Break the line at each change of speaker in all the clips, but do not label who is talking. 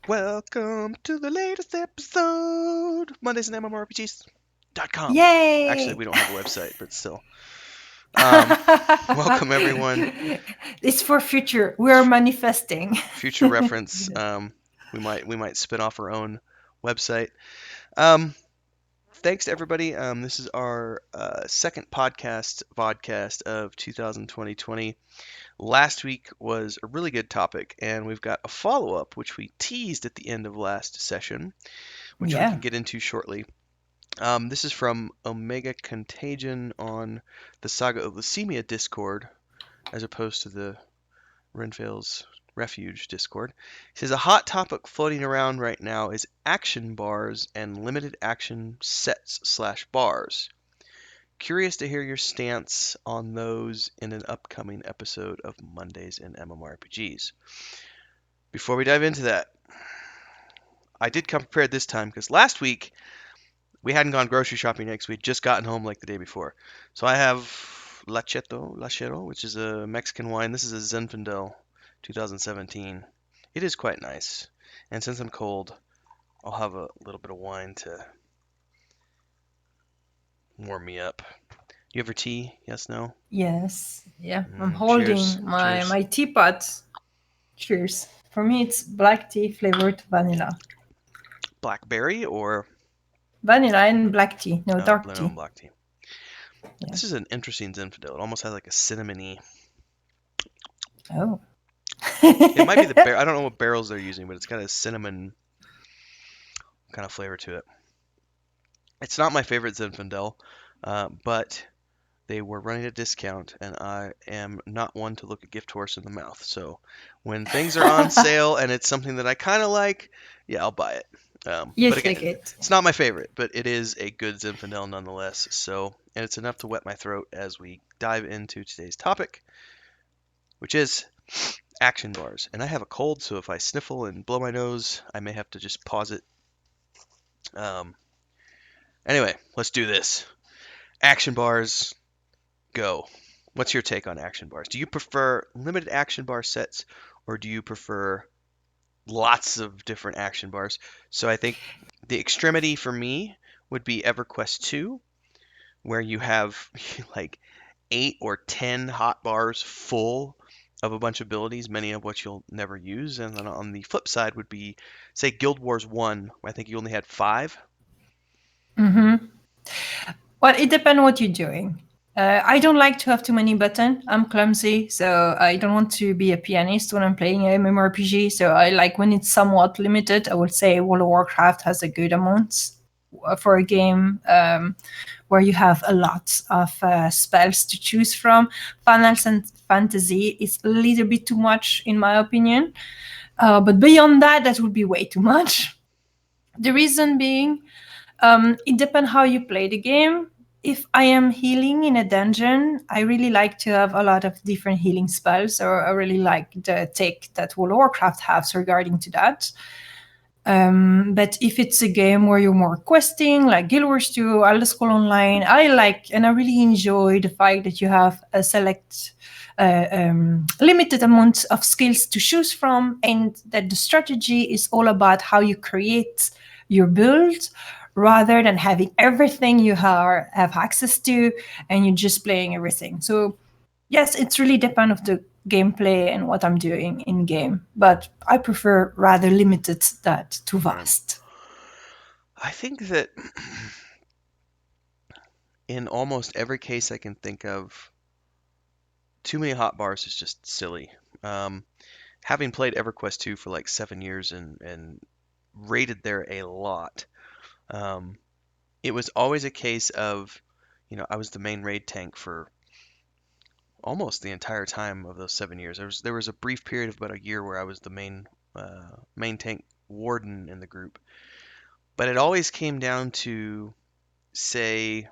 Welcome to the latest episode, Mondays in MMORPGs.com. Actually,
Yay!
we don't have a website, but still. Welcome everyone.
It's for future. We're manifesting.
Future reference. We might spin off our own website. Um, Thanks to everybody. This is our second vodcast of 2020. Last week was a really good topic, and we've got a follow up, which we teased at the end of last session, which we can
Yeah.
get into shortly. This is from Omega Contagion on the Saga of Leucemia Discord, as opposed to the Renfail's Refuge Discord. He says a hot topic floating around right now is action bars and limited action sets slash bars. Curious to hear your stance on those in an upcoming episode of Mondays in MMORPGs. Before we dive into that, I did come prepared this time because last week we hadn't gone grocery shopping yet 'cause we'd just gotten home like the day before. So I have Lachero, which is a Mexican wine. This is a Zinfandel 2017. It is quite nice. And since I'm cold, I'll have a little bit of wine to warm me up. You ever tea? Yes, no?
Yes. Yeah. I'm
Cheers.
holding my
Cheers.
my teapot. Cheers. For me, it's black tea flavored vanilla.
Blackberry or
Vanilla and black tea. No, dark
blue and
tea.
black tea?
Yeah.
This is an interesting Zinfandel. It almost has like a cinnamony.
Oh.
It might be the bear. I don't know what barrels they're using, but it's got a cinnamon kind of flavor to it. It's not my favorite Zinfandel, but they were running a discount, and I am not one to look a gift horse in the mouth. So when things are on sale and it's something that I kind of like, yeah, I'll buy it.
You
But
take
again,
it.
it's not my favorite, but it is a good Zinfandel nonetheless. So, and it's enough to wet my throat as we dive into today's topic, which is action bars. And I have a cold, so if I sniffle and blow my nose, I may have to just pause it. Um, anyway, let's do this. Action bars, go. What's your take on action bars? Do you prefer limited action bar sets or do you prefer lots of different action bars? So I think the extremity for me would be EverQuest 2, where you have like 8 or 10 hot bars full of a bunch of abilities, many of which you'll never use. And then on the flip side would be, say, Guild Wars 1, where I think you only had 5.
Mm-hmm. Well, it depends what you're doing. I don't like to have too many buttons. I'm clumsy, so I don't want to be a pianist when I'm playing a MMORPG. So I like when it's somewhat limited. I would say World of Warcraft has a good amount for a game where you have a lot of spells to choose from. Final Fantasy is a little bit too much, in my opinion. But beyond that, that would be way too much. The reason being, it depends how you play the game. If I am healing in a dungeon, I really like to have a lot of different healing spells, or I really like the take that World of Warcraft has regarding to that. But if it's a game where you're more questing, like Guild Wars 2, Elder Scroll Online, I like and I really enjoy the fact that you have a limited amount of skills to choose from, and that the strategy is all about how you create your build rather than having everything you have access to and you're just playing everything. So yes, it's really depend of the gameplay and what I'm doing in game, but I prefer rather limited that too
Right.
vast.
I think that in almost every case I can think of, too many hot bars is just silly. Um, Having played EverQuest 2 for like 7 years and rated there a lot, um, it was always a case of, I was the main raid tank for almost the entire time of those 7 years. There was a brief period of about a year where I was the main tank warden in the group, but it always came down to, say,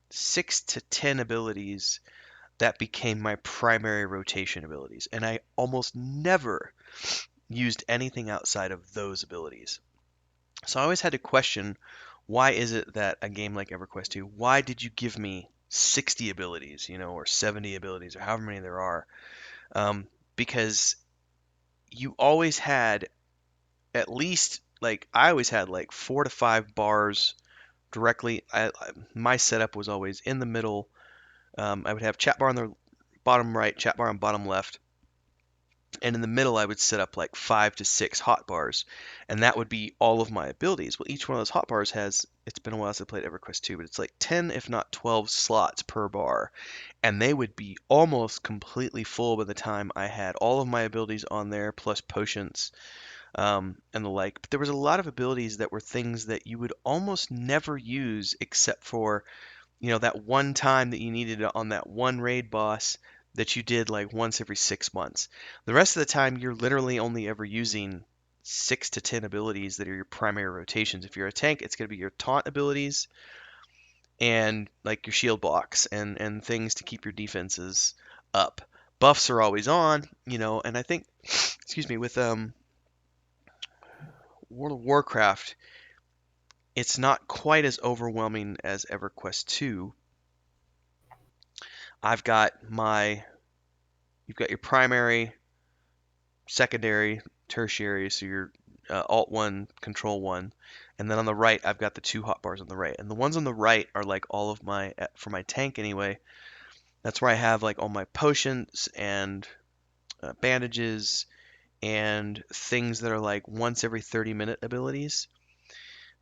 6 to 10 abilities that became my primary rotation abilities, and I almost never used anything outside of those abilities. So I always had to question, why is it that a game like EverQuest 2, why did you give me 60 abilities, or 70 abilities, or however many there are? Because you always had at least like I always had like 4 to 5 bars directly. My setup was always in the middle. I would have chat bar on the bottom right, chat bar on bottom left, and in the middle I would set up like 5 to 6 hotbars, and that would be all of my abilities. Well, each one of those hotbars has, it's been a while since I played EverQuest 2, but it's like 10 if not 12 slots per bar, and they would be almost completely full by the time I had all of my abilities on there plus potions, and the like. But there was a lot of abilities that were things that you would almost never use except for, that one time that you needed it on that one raid boss that you did like once every 6 months. The rest of the time, you're literally only ever using 6 to 10 abilities that are your primary rotations. If you're a tank, it's going to be your taunt abilities and like your shield blocks and things to keep your defenses up. Buffs are always on, and I think, excuse me, with World of Warcraft, it's not quite as overwhelming as EverQuest 2. I've got you've got your primary, secondary, tertiary, so your Alt 1, Control 1, and then on the right, I've got the 2 hotbars on the right. And the ones on the right are like all of for my tank anyway, that's where I have like all my potions and bandages and things that are like once every 30-minute abilities.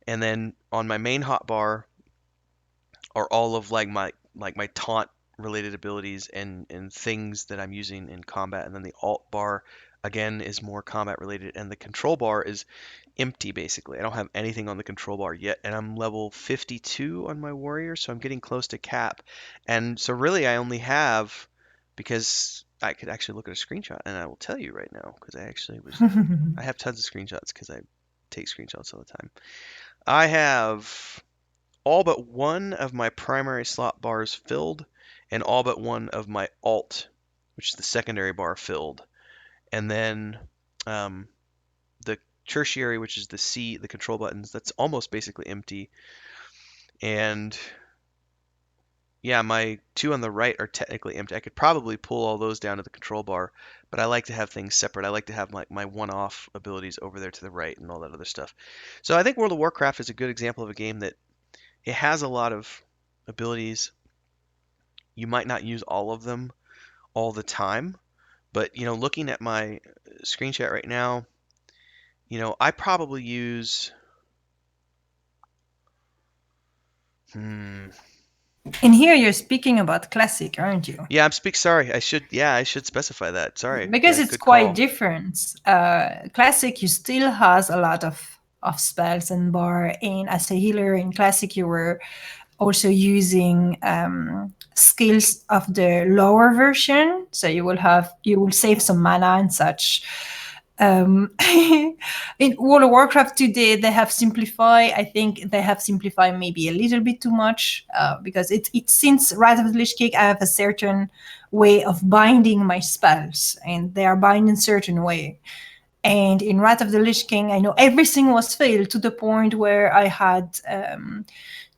And then on my main hotbar are all of like my taunt related abilities and things that I'm using in combat. And then the alt bar again is more combat related, and the control bar is empty basically. I don't have anything on the control bar yet, and I'm level 52 on my warrior, so I'm getting close to cap. And so really I only have, because I could actually look at a screenshot and I will tell you right now, because I have tons of screenshots because I take screenshots all the time. I have all but one of my primary slot bars filled, and all but one of my alt, which is the secondary bar, filled. And then um, the tertiary, which is the control buttons, that's almost basically empty. And yeah, my 2 on the right are technically empty. I could probably pull all those down to the control bar, but I like to have things separate. I like to have my one-off abilities over there to the right and all that other stuff. So I think World of Warcraft is a good example of a game that it has a lot of abilities. You might not use all of them all the time, but looking at my screen chat right now, I probably use. Hmm.
And here you're speaking about classic, aren't you?
Yeah, sorry. I should specify that. Sorry.
Because
Yeah,
it's
good
quite
call.
different. Classic, you still has a lot of spells and bar, and as a healer in classic, you were also using skills of the lower version, so you will save some mana and such. In World of Warcraft today, they have simplified. I think they have simplified maybe a little bit too much, because it since Rise of the Lich King, I have a certain way of binding my spells, and they are bound in a certain way. And in Wrath of the Lich King, I know everything was failed to the point where I had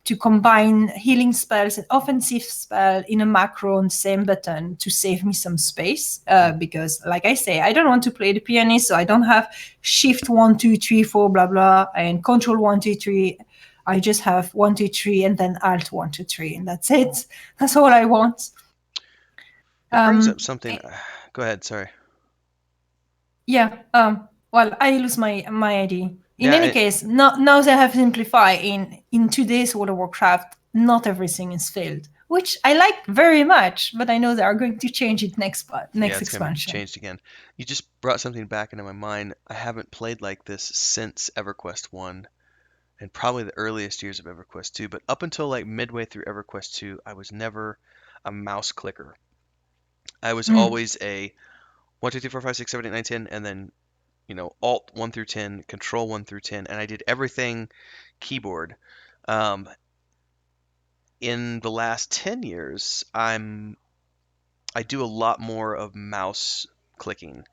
to combine healing spells and offensive spell in a macro on the same button to save me some space.
Hmm.
Because, like I say, I don't want to play the pianist, so I don't have shift 1, 2, 3, 4, blah blah, and control 1, 2, 3. I just have 1, 2, 3, and then alt 1, 2, 3, and that's it. That's all I want.
It brings up
Um,
something. Go ahead. Sorry.
Yeah. Well, I lose my idea. In
Yeah.
any case, now they have simplified in today's World of Warcraft. Not everything is filled, which I like very much. But I know they are going to change it
Yeah,
next
it's gonna be
expansion.
changed again. You just brought something back into my mind. I haven't played like this since EverQuest 1 and probably the earliest years of EverQuest 2, but up until like midway through EverQuest 2, I was never a mouse clicker. I was
Mm.
always a 1, 2, 3, 4, 5, 6, 7, 8, 9, 10, and then, Alt 1 through 10, Control 1 through 10, and I did everything keyboard. Um, in the last 10 years, I do a lot more of mouse clicking.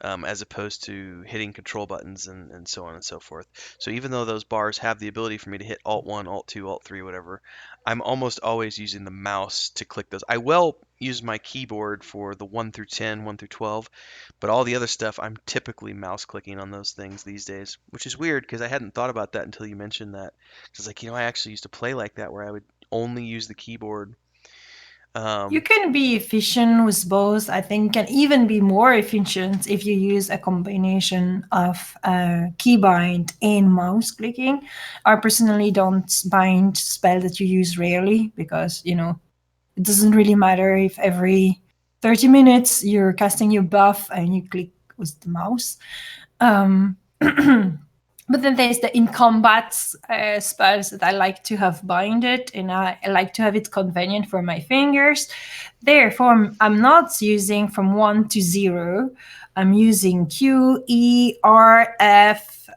as opposed to hitting control buttons and so on and so forth. So even though those bars have the ability for me to hit Alt 1, Alt 2, Alt 3, whatever, I'm almost always using the mouse to click those. I will use my keyboard for the 1 through 10, 1 through 12, but all the other stuff I'm typically mouse clicking on those things these days, which is weird because I hadn't thought about that until you mentioned that. It's like, I actually used to play like that where I would only use the keyboard.
You
Um,
can be efficient with both. I think can even be more efficient if you use a combination of keybind and mouse clicking. I personally don't bind spell that you use rarely because it doesn't really matter if every 30 minutes you're casting your buff and you click with the mouse. Um, but then there's the in combat spells that I like to have binded, and I like to have it convenient for my fingers. Therefore, I'm not using from 1 to 0. I'm using Q, E, R, F,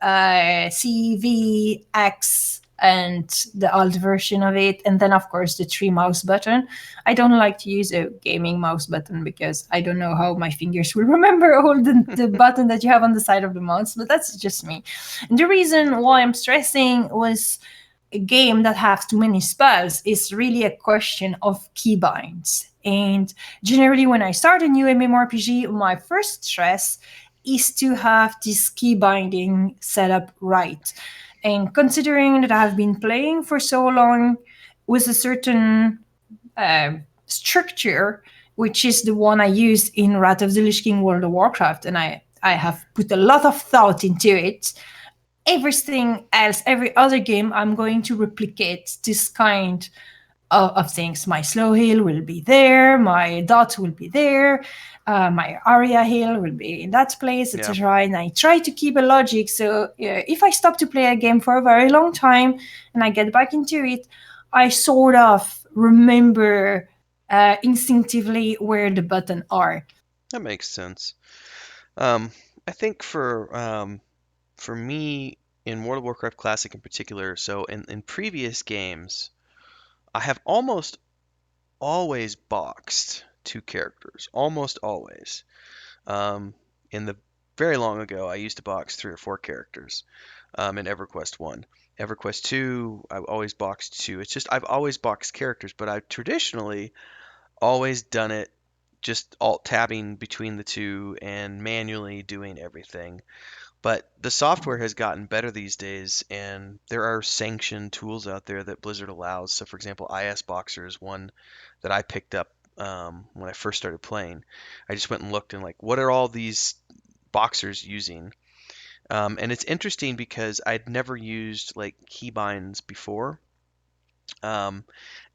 C, V, X, and the alt version of it, and then of course the 3 mouse button. I don't like to use a gaming mouse button because I don't know how my fingers will remember all the button that you have on the side of the mouse, but that's just me. And the reason why I'm stressing was a game that has too many spells is really a question of keybinds. And generally, when I start a new MMORPG, my first stress is to have this key binding set up right. And considering that I've been playing for so long with a certain uh, structure, which is the one I use in Wrath of the Lich King World of Warcraft, and I have put a lot of thought into it. Everything else, every other game, I'm going to replicate this kind of things. My slow heal will be there, my dot will be there, my area heal will be in that place,
yeah,
etc. And I try to keep a logic. So if I stop to play a game for a very long time and I get back into it, I sort of remember instinctively where the buttons are.
that makes sense. Um, I think for me in World of Warcraft Classic in particular, so in previous games, I have almost always boxed two characters, almost always. Um, in the very long ago, I used to box 3 or 4 characters in EverQuest 1. EverQuest 2, I've always boxed 2. It's just I've always boxed characters, but I've traditionally always done it just alt tabbing between the two and manually doing everything. But the software has gotten better these days, and there are sanctioned tools out there that Blizzard allows. So, for example, IS Boxer is one that I picked up when I first started playing. I just went and looked and like, what are all these boxers using? And it's interesting because I'd never used like keybinds before. Um,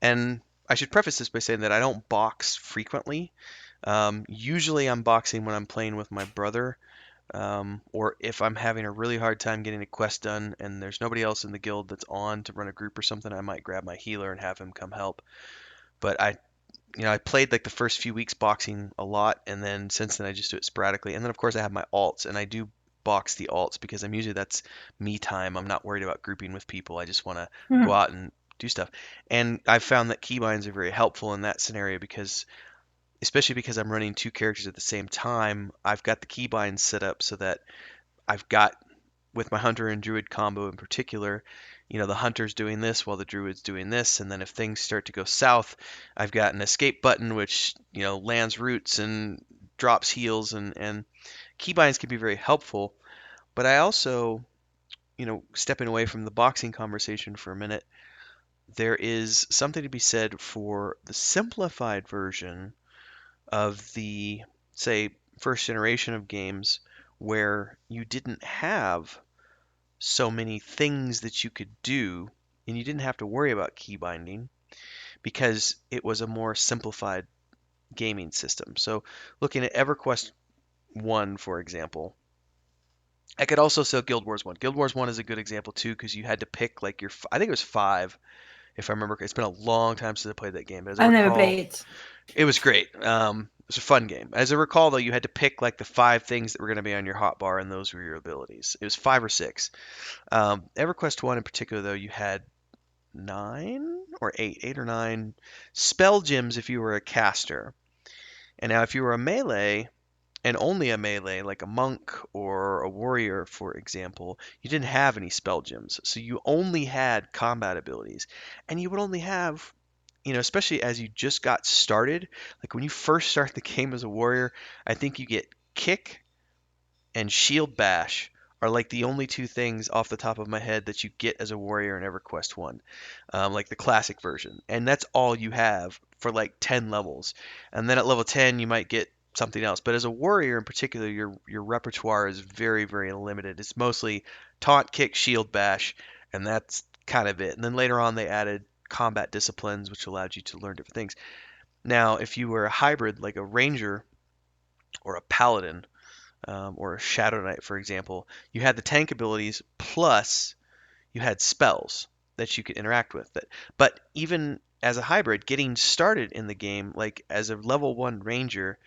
and I should preface this by saying that I don't box frequently. Usually I'm boxing when I'm playing with my brother, or if I'm having a really hard time getting a quest done and there's nobody else in the guild that's on to run a group or something, I might grab my healer and have him come help. But I played like the first few weeks boxing a lot, and then since then I just do it sporadically. And then of course I have my alts, and I do box the alts because I'm usually that's me time. I'm not worried about grouping with people. I just want to go
Mhm.
out and do stuff. And I've found that keybinds are very helpful in that scenario because especially because I'm running 2 characters at the same time, I've got the keybinds set up so that I've got with my hunter and druid combo in particular, the hunter's doing this while the druid's doing this, and then if things start to go south, I've got an escape button which lands roots and drops heals, and keybinds can be very helpful. But I also, stepping away from the boxing conversation for a minute, there is something to be said for the simplified version of the, say, first generation of games where you didn't have so many things that you could do and you didn't have to worry about key binding because it was a more simplified gaming system. So looking at EverQuest 1, for example, I could also sell Guild Wars 1. Guild Wars 1 is a good example too because you had to pick like I think it was 5 if I remember. It's been a long time since I played that game, but as I
I never
recall,
play it.
it was great. It was a fun game. As I recall, though, you had to pick like the 5 things that were going to be on your hotbar, and those were your abilities. It was 5 or 6. EverQuest 1 in particular, though, you had 9 or 8 or 9 spell gems if you were a caster. And now, if you were a melee and only a melee, like a monk or a warrior, for example, you didn't have any spell gems. So you only had combat abilities. And you would only have, especially as you just got started, like when you first start the game as a warrior, I think you get kick and shield bash are like the only two things off the top of my head that you get as a warrior in EverQuest 1, like the classic version. And that's all you have for like 10 levels. And then at level 10, you might get something else. But as a warrior in particular, your repertoire is very, very limited. It's mostly taunt, kick, shield, bash, and that's kind of it. And then later on, they added combat disciplines, which allowed you to learn different things. Now, if you were a hybrid, like a ranger or a paladin, or a Shadow Knight, for example, you had the tank abilities plus you had spells that you could interact with. But even as a hybrid, getting started in the game, like as a level 1 ranger,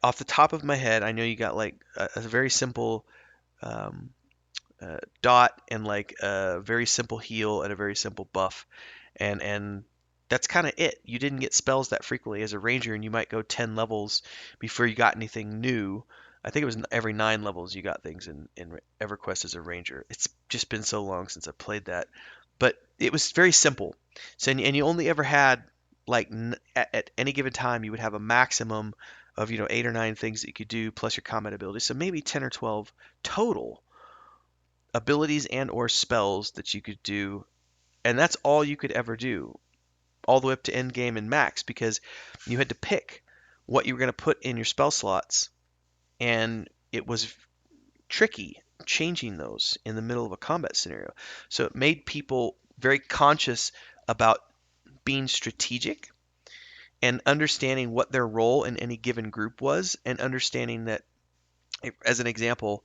off the top of my head, I know you got like a very simple um, dot and like a very simple heal and a very simple buff, and that's kind of it. You didn't get spells that frequently as a ranger, and you might go 10 levels before you got anything new. I think it was every 9 levels you got things in EverQuest as a ranger. It's just been so long since I played that, but it was very simple. So and you only ever had like at any given time you would have a maximum of 8 or 9 things that you could do plus your combat ability. So maybe 10 or 12 total abilities and or spells that you could do, and that's all you could ever do all the way up to end game and max, because you had to pick what you were going to put in your spell slots, and it was tricky changing those in the middle of a combat scenario. So it made people very conscious about being strategic and understanding what their role in any given group was, and understanding that, as an example,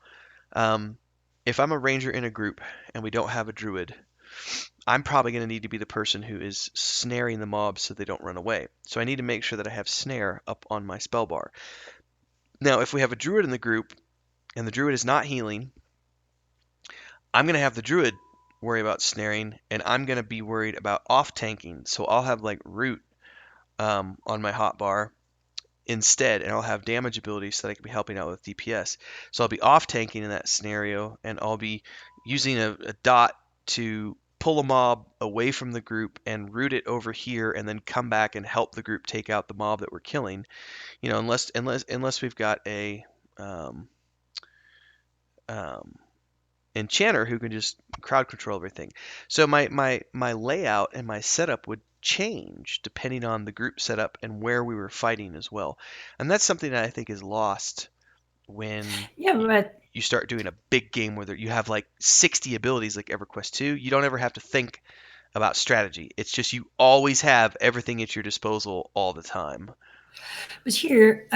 um, if I'm a ranger in a group and we don't have a druid, I'm probably going to need to be the person who is snaring the mobs so they don't run away. So I need to make sure that I have snare up on my spell bar. Now, if we have a druid in the group and the druid is not healing, I'm going to have the druid worry about snaring, and I'm going to be worried about off tanking. So I'll have like root on my hotbar instead, and I'll have damage abilities so that I can be helping out with DPS. So I'll be off tanking in that scenario, and I'll be using a dot to pull a mob away from the group and root it over here, and then come back and help the group take out the mob that we're killing. Unless we've got a um, um, enchanter who can just crowd control everything. So my layout and my setup would change depending on the group setup and where we were fighting as well. And that's something that I think is lost when
Yeah, but
you start doing a big game where you have like 60 abilities like EverQuest 2. You don't ever have to think about strategy. It's just you always have everything at your disposal all the time.
here,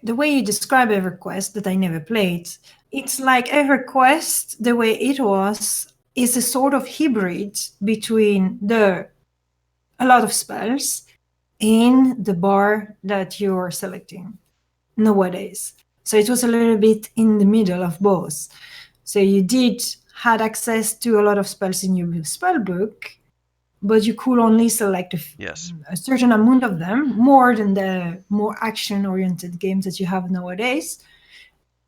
the way you describe EverQuest that I never played, it's like EverQuest, the way it was, is a sort of hybrid between the a lot of spells in the bar that you're selecting nowadays. So it was a little bit in the middle of both. So you did had access to a lot of spells in your spell book, but you could only select
Yes.
a certain amount of them, more than the more action-oriented games that you have nowadays,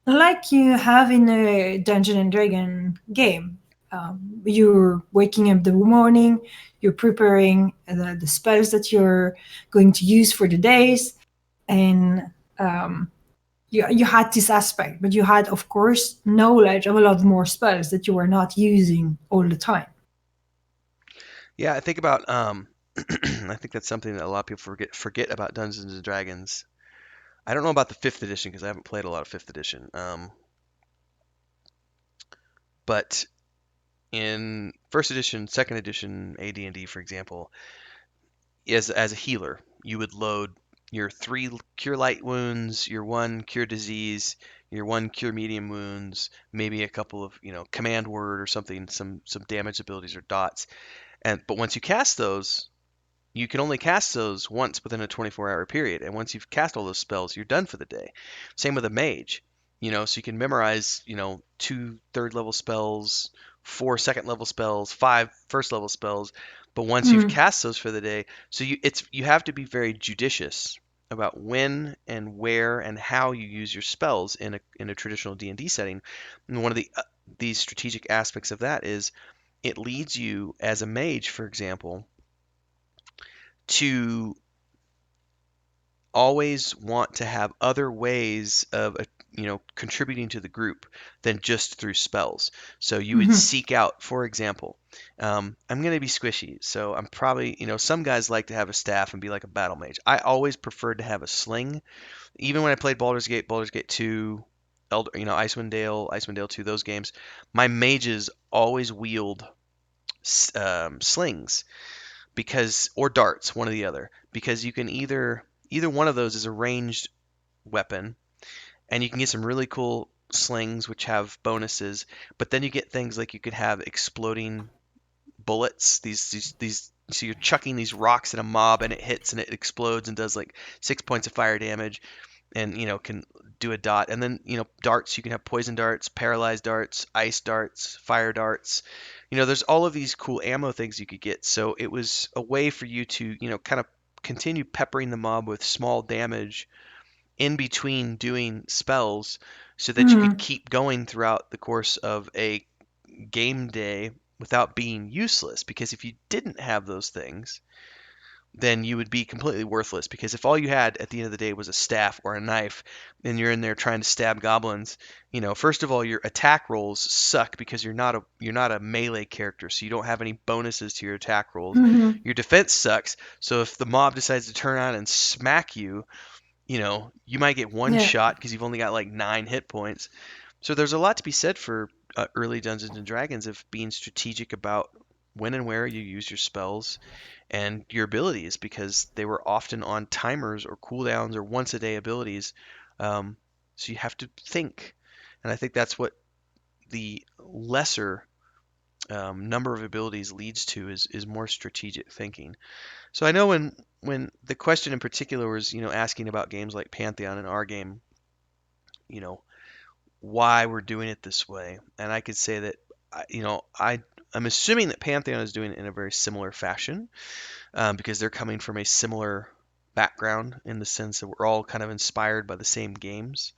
like you have in a Dungeon and Dragon game. You're waking up the morning, you're preparing the spells that you're going to use for the days, and you had this aspect, but you had, of course, knowledge of a lot more spells that you were not using all the time.
Yeah, I think about I think that's something that a lot of people forget about Dungeons and Dragons. I don't know about the fifth edition because I haven't played a lot of fifth edition. But in first edition, second edition AD&D, for example, as a healer, you would load your 3 cure light wounds, your 1 cure disease, your 1 cure medium wounds, maybe a couple of command word or something, some damage abilities or dots. But once you cast those, you can only cast those once within a 24-hour period, and once you've cast all those spells, you're done for the day. Same with a mage, so you can memorize, 2 third-level spells, 4 second-level spells, 5 first-level spells, but once you've
Mm.
cast those for the day, so you have to be very judicious about when and where and how you use your spells in a traditional D&D setting. And one of these strategic aspects of that is it leads you as a mage, for example, to always want to have other ways of contributing to the group than just through spells. So you would
Hmm.
seek out, for example, I'm going to be squishy, so I'm probably, some guys like to have a staff and be like a battle mage. I always preferred to have a sling. Even when I played Baldur's Gate 2, Elder, Icewind Dale 2, those games, my mages always wield slings because or darts, one or the other, because you can either one of those is a ranged weapon, and you can get some really cool slings which have bonuses. But then you get things like you could have exploding bullets. These. So you're chucking these rocks at a mob, and it hits and it explodes and does like 6 points of fire damage, and can do a dot. And then darts. You can have poison darts, paralyzed darts, ice darts, fire darts. There's all of these cool ammo things you could get. So it was a way for you to kind of continue peppering the mob with small damage in between doing spells so that you could
Hmm.
keep going throughout the course of a game day without being useless. Because if you didn't have those things, then you would be completely worthless. Because if all you had at the end of the day was a staff or a knife, and you're in there trying to stab goblins, first of all, your attack rolls suck because you're not a melee character, so you don't have any bonuses to your attack rolls.
Hmm.
Your defense sucks, so if the mob decides to turn on and smack you, you might get one
Yeah.
shot because you've only got like 9 hit points. So there's a lot to be said for early Dungeons and Dragons of being strategic about when and where you use your spells and your abilities because they were often on timers or cooldowns or once a day abilities. So you have to think. And I think that's what the lesser number of abilities leads to is more strategic thinking. So I know when the question in particular was, asking about games like Pantheon and our game, you know, why we're doing it this way. And I could say that, I'm assuming that Pantheon is doing it in a very similar fashion because they're coming from a similar background in the sense that we're all kind of inspired by the same games.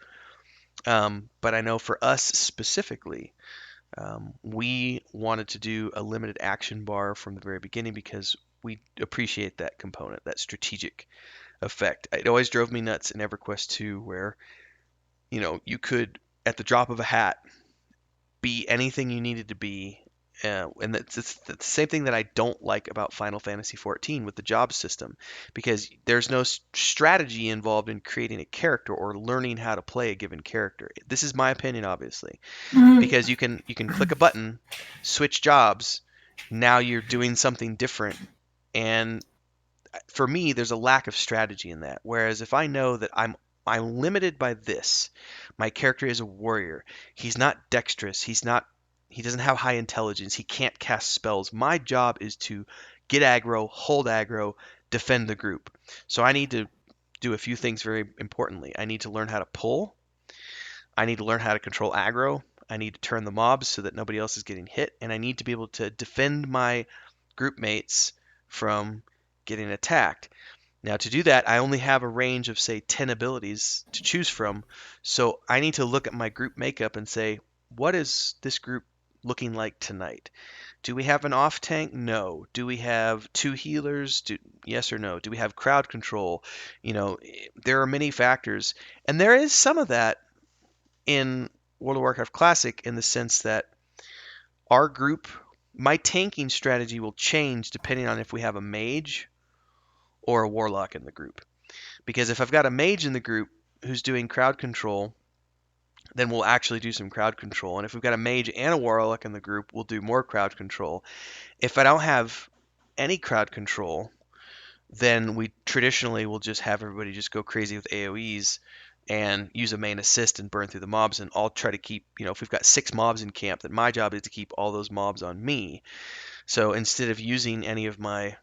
But I know for us specifically, we wanted to do a limited action bar from the very beginning because we appreciate that component, that strategic effect. It always drove me nuts in EverQuest 2 where, you could, at the drop of a hat, be anything you needed to be. And that's the same thing that I don't like about Final Fantasy XIV with the job system, because there's no strategy involved in creating a character or learning how to play a given character. This is my opinion, obviously,
Hmm.
because you can click a button, switch jobs, now you're doing something different, and for me, there's a lack of strategy in that. Whereas if I know that I'm limited by this, my character is a warrior. He's not dexterous. He doesn't have high intelligence. He can't cast spells. My job is to get aggro, hold aggro, defend the group. So I need to do a few things very importantly. I need to learn how to pull. I need to learn how to control aggro. I need to turn the mobs so that nobody else is getting hit, and I need to be able to defend my group mates from getting attacked. Now, to do that, I only have a range of, say, 10 abilities to choose from. So I need to look at my group makeup and say, what is this group looking like tonight? Do we have an off tank? No. Do we have two healers? Yes or no? Do we have crowd control? There are many factors. And there is some of that in World of Warcraft Classic in the sense that our group, my tanking strategy will change depending on if we have a mage or a warlock in the group. Because if I've got a mage in the group who's doing crowd control, then we'll actually do some crowd control. And if we've got a mage and a warlock in the group, we'll do more crowd control. If I don't have any crowd control, then we traditionally will just have everybody just go crazy with AoEs and use a main assist and burn through the mobs. And I'll try to keep, if we've got 6 mobs in camp, then my job is to keep all those mobs on me. So instead of using any of my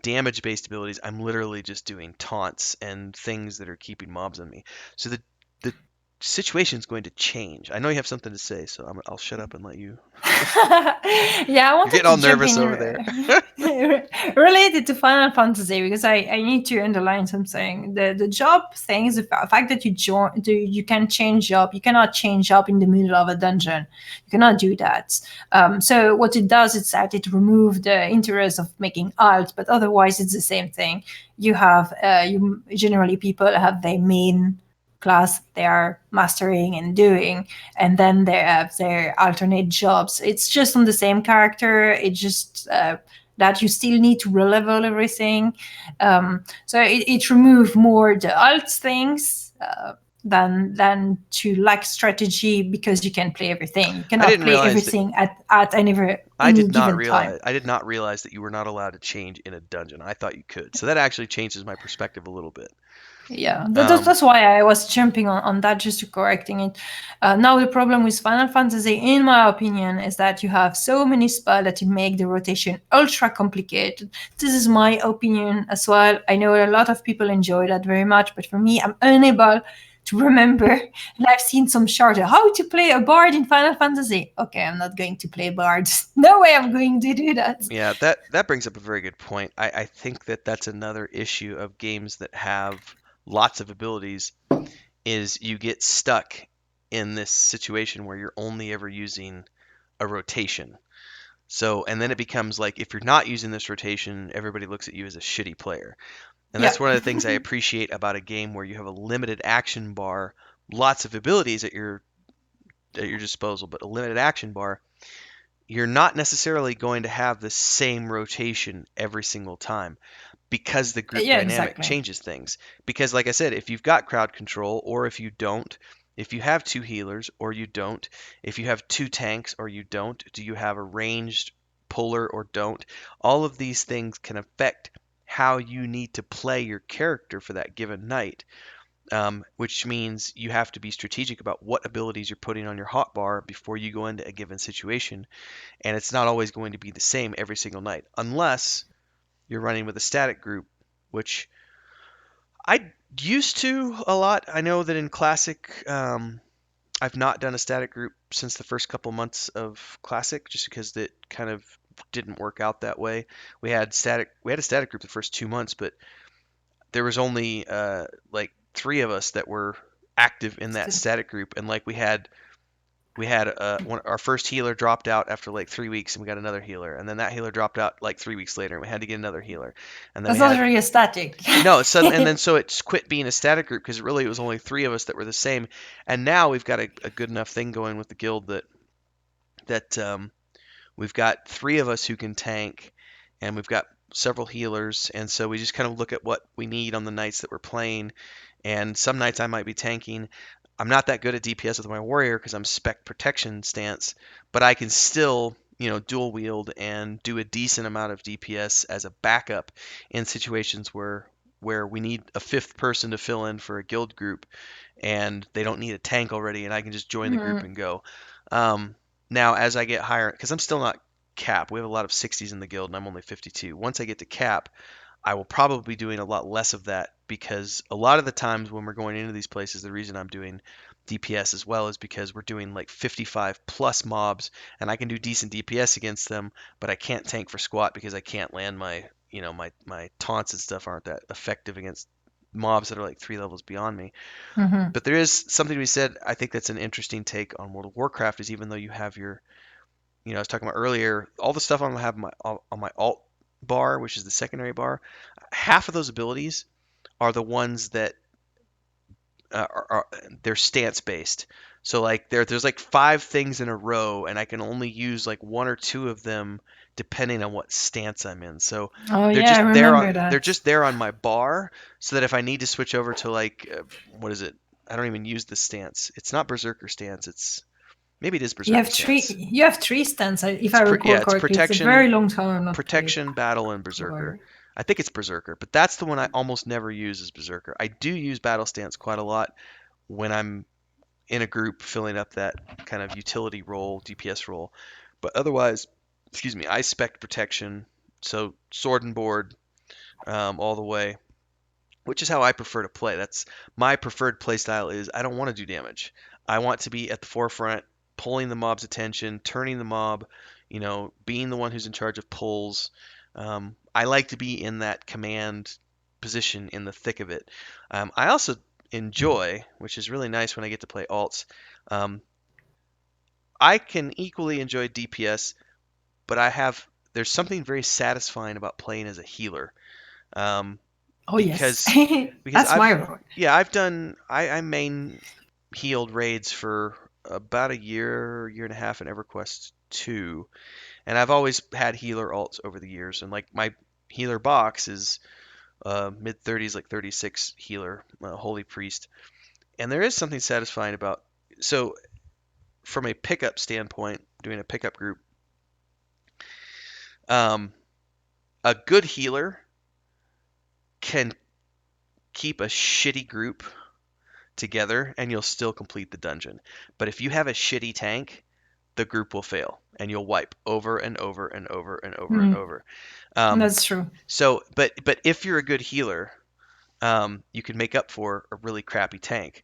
damage based abilities, I'm literally just doing taunts and things that are keeping mobs on me. So the situation is going to change. I know you have something to say, so I'll shut up and let you.
Yeah, I
You're
wanted
getting all
to jump
nervous
in
over there.
related to Final Fantasy because I need to underline something. The job thing is the fact that you can change job. You cannot change job in the middle of a dungeon. You cannot do that. So what it does is that it removes the interest of making alt, but otherwise it's the same thing. You have you generally people have their main class they are mastering and doing, and then they have their alternate jobs. It's just on the same character. It's just that you still need to relevel everything. So it removes more the alt things. Than to lack strategy because you can play everything. You
I
cannot
didn't
play
realize that
everything at any given time.
I did not realize that you were not allowed to change in a dungeon. I thought you could. So that actually changes my perspective a little bit.
Yeah,
Um,
that's why I was jumping on that just to correcting it. Now the problem with Final Fantasy, in my opinion, is that you have so many spells that you make the rotation ultra complicated. This is my opinion as well. I know a lot of people enjoy that very much, but for me, I'm unable to remember. And I've seen some shorter how to play a bard in Final Fantasy. Okay, I'm not going to play bards. No way I'm going to do that.
yeah, that brings up a very good point. I think that that's another issue of games that have lots of abilities is you get stuck in this situation where you're only ever using a rotation. So, and then it becomes like if you're not using this rotation, everybody looks at you as a shitty player. And
Yeah.
that's one of the things I appreciate about a game where you have a limited action bar, lots of abilities at your disposal, but a limited action bar. You're not necessarily going to have the same rotation every single time because the group
Yeah,
dynamic
exactly.
changes things. Because, like I said, if you've got crowd control or if you don't, if you have two healers or you don't, if you have two tanks or you don't, do you have a ranged puller or don't, all of these things can affect how you need to play your character for that given night. Which means you have to be strategic about what abilities you're putting on your hotbar before you go into a given situation. And it's not always going to be the same every single night, unless you're running with a static group, which I used to a lot. I know that in Classic, I've not done a static group since the first couple months of Classic, just because it kind of didn't work out that way. We had a static group the first 2 months, but there was only like three of us that were active in that static group, and like our first healer dropped out after like 3 weeks, and we got another healer, and then that healer dropped out like 3 weeks later, and we had to get another healer, and then we
That's not
had
really a static.
no sudden, and then so it's quit being a static group because really it was only three of us that were the same, and now we've got a good enough thing going with the guild that we've got three of us who can tank, and we've got several healers, and so we just kind of look at what we need on the nights that we're playing, and some nights I might be tanking. I'm not that good at DPS with my warrior because I'm spec protection stance, but I can still, dual wield and do a decent amount of DPS as a backup in situations where we need a fifth person to fill in for a guild group and they don't need a tank already and I can just join the group
Mhm.
and go. Um, Now as I get higher, because I'm still not cap, we have a lot of 60s in the guild and I'm only 52. Once I get to cap, I will probably be doing a lot less of that because a lot of the times when we're going into these places, the reason I'm doing DPS as well is because we're doing like 55 plus mobs and I can do decent DPS against them, but I can't tank for squat because I can't land my taunts and stuff aren't that effective against mobs that are like 3 levels beyond me.
Mhm.
But there is something to be said. I think that's an interesting take on World of Warcraft is even though you have I was talking about earlier, all the stuff on my alt bar, which is the secondary bar, half of those abilities are the ones that they're stance based. So like there's like five things in a row, and I can only use like one or two of them depending on what stance I'm in. So
Oh yeah, I remember
they're
that.
just there on my bar, so that if I need to switch over to like what is it? I don't even use this stance. It's not Berserker stance. It's maybe it is
You
Berserker
have three.
stance.
You have three stands, if I recall
It's
correctly. It's a
protection,
very long time I've not played
battle, and Berserker.
Warrior.
I think it's Berserker, but that's the one I almost never use as Berserker. I do use Battle Stance quite a lot when I'm in a group filling up that kind of utility role, DPS role. But otherwise, excuse me, I spec protection, so sword and board all the way, which is how I prefer to play. That's my preferred play style. Is I don't want to do damage. I want to be at the forefront. pulling the mob's attention, turning the mob, being the one who's in charge of pulls. I like to be in that command position in the thick of it. I also enjoy, which is really nice when I get to play alts. Um, I can equally enjoy DPS, but there's something very satisfying about playing as a healer. Um,
Oh yes,
because because
that's my role.
I've done I main healed raids for about a year and a half in EverQuest 2, and I've always had healer alts over the years, and like my healer box is mid 30s, like 36 healer, holy priest, and there is something satisfying about so from a pickup standpoint, doing a pickup group, um, a good healer can keep a shitty group together and you'll still complete the dungeon. But if you have a shitty tank, the group will fail and you'll wipe over and over and over and over and
Hmm,
over. Um,
that's true.
but if you're a good healer, you can make up for a really crappy tank.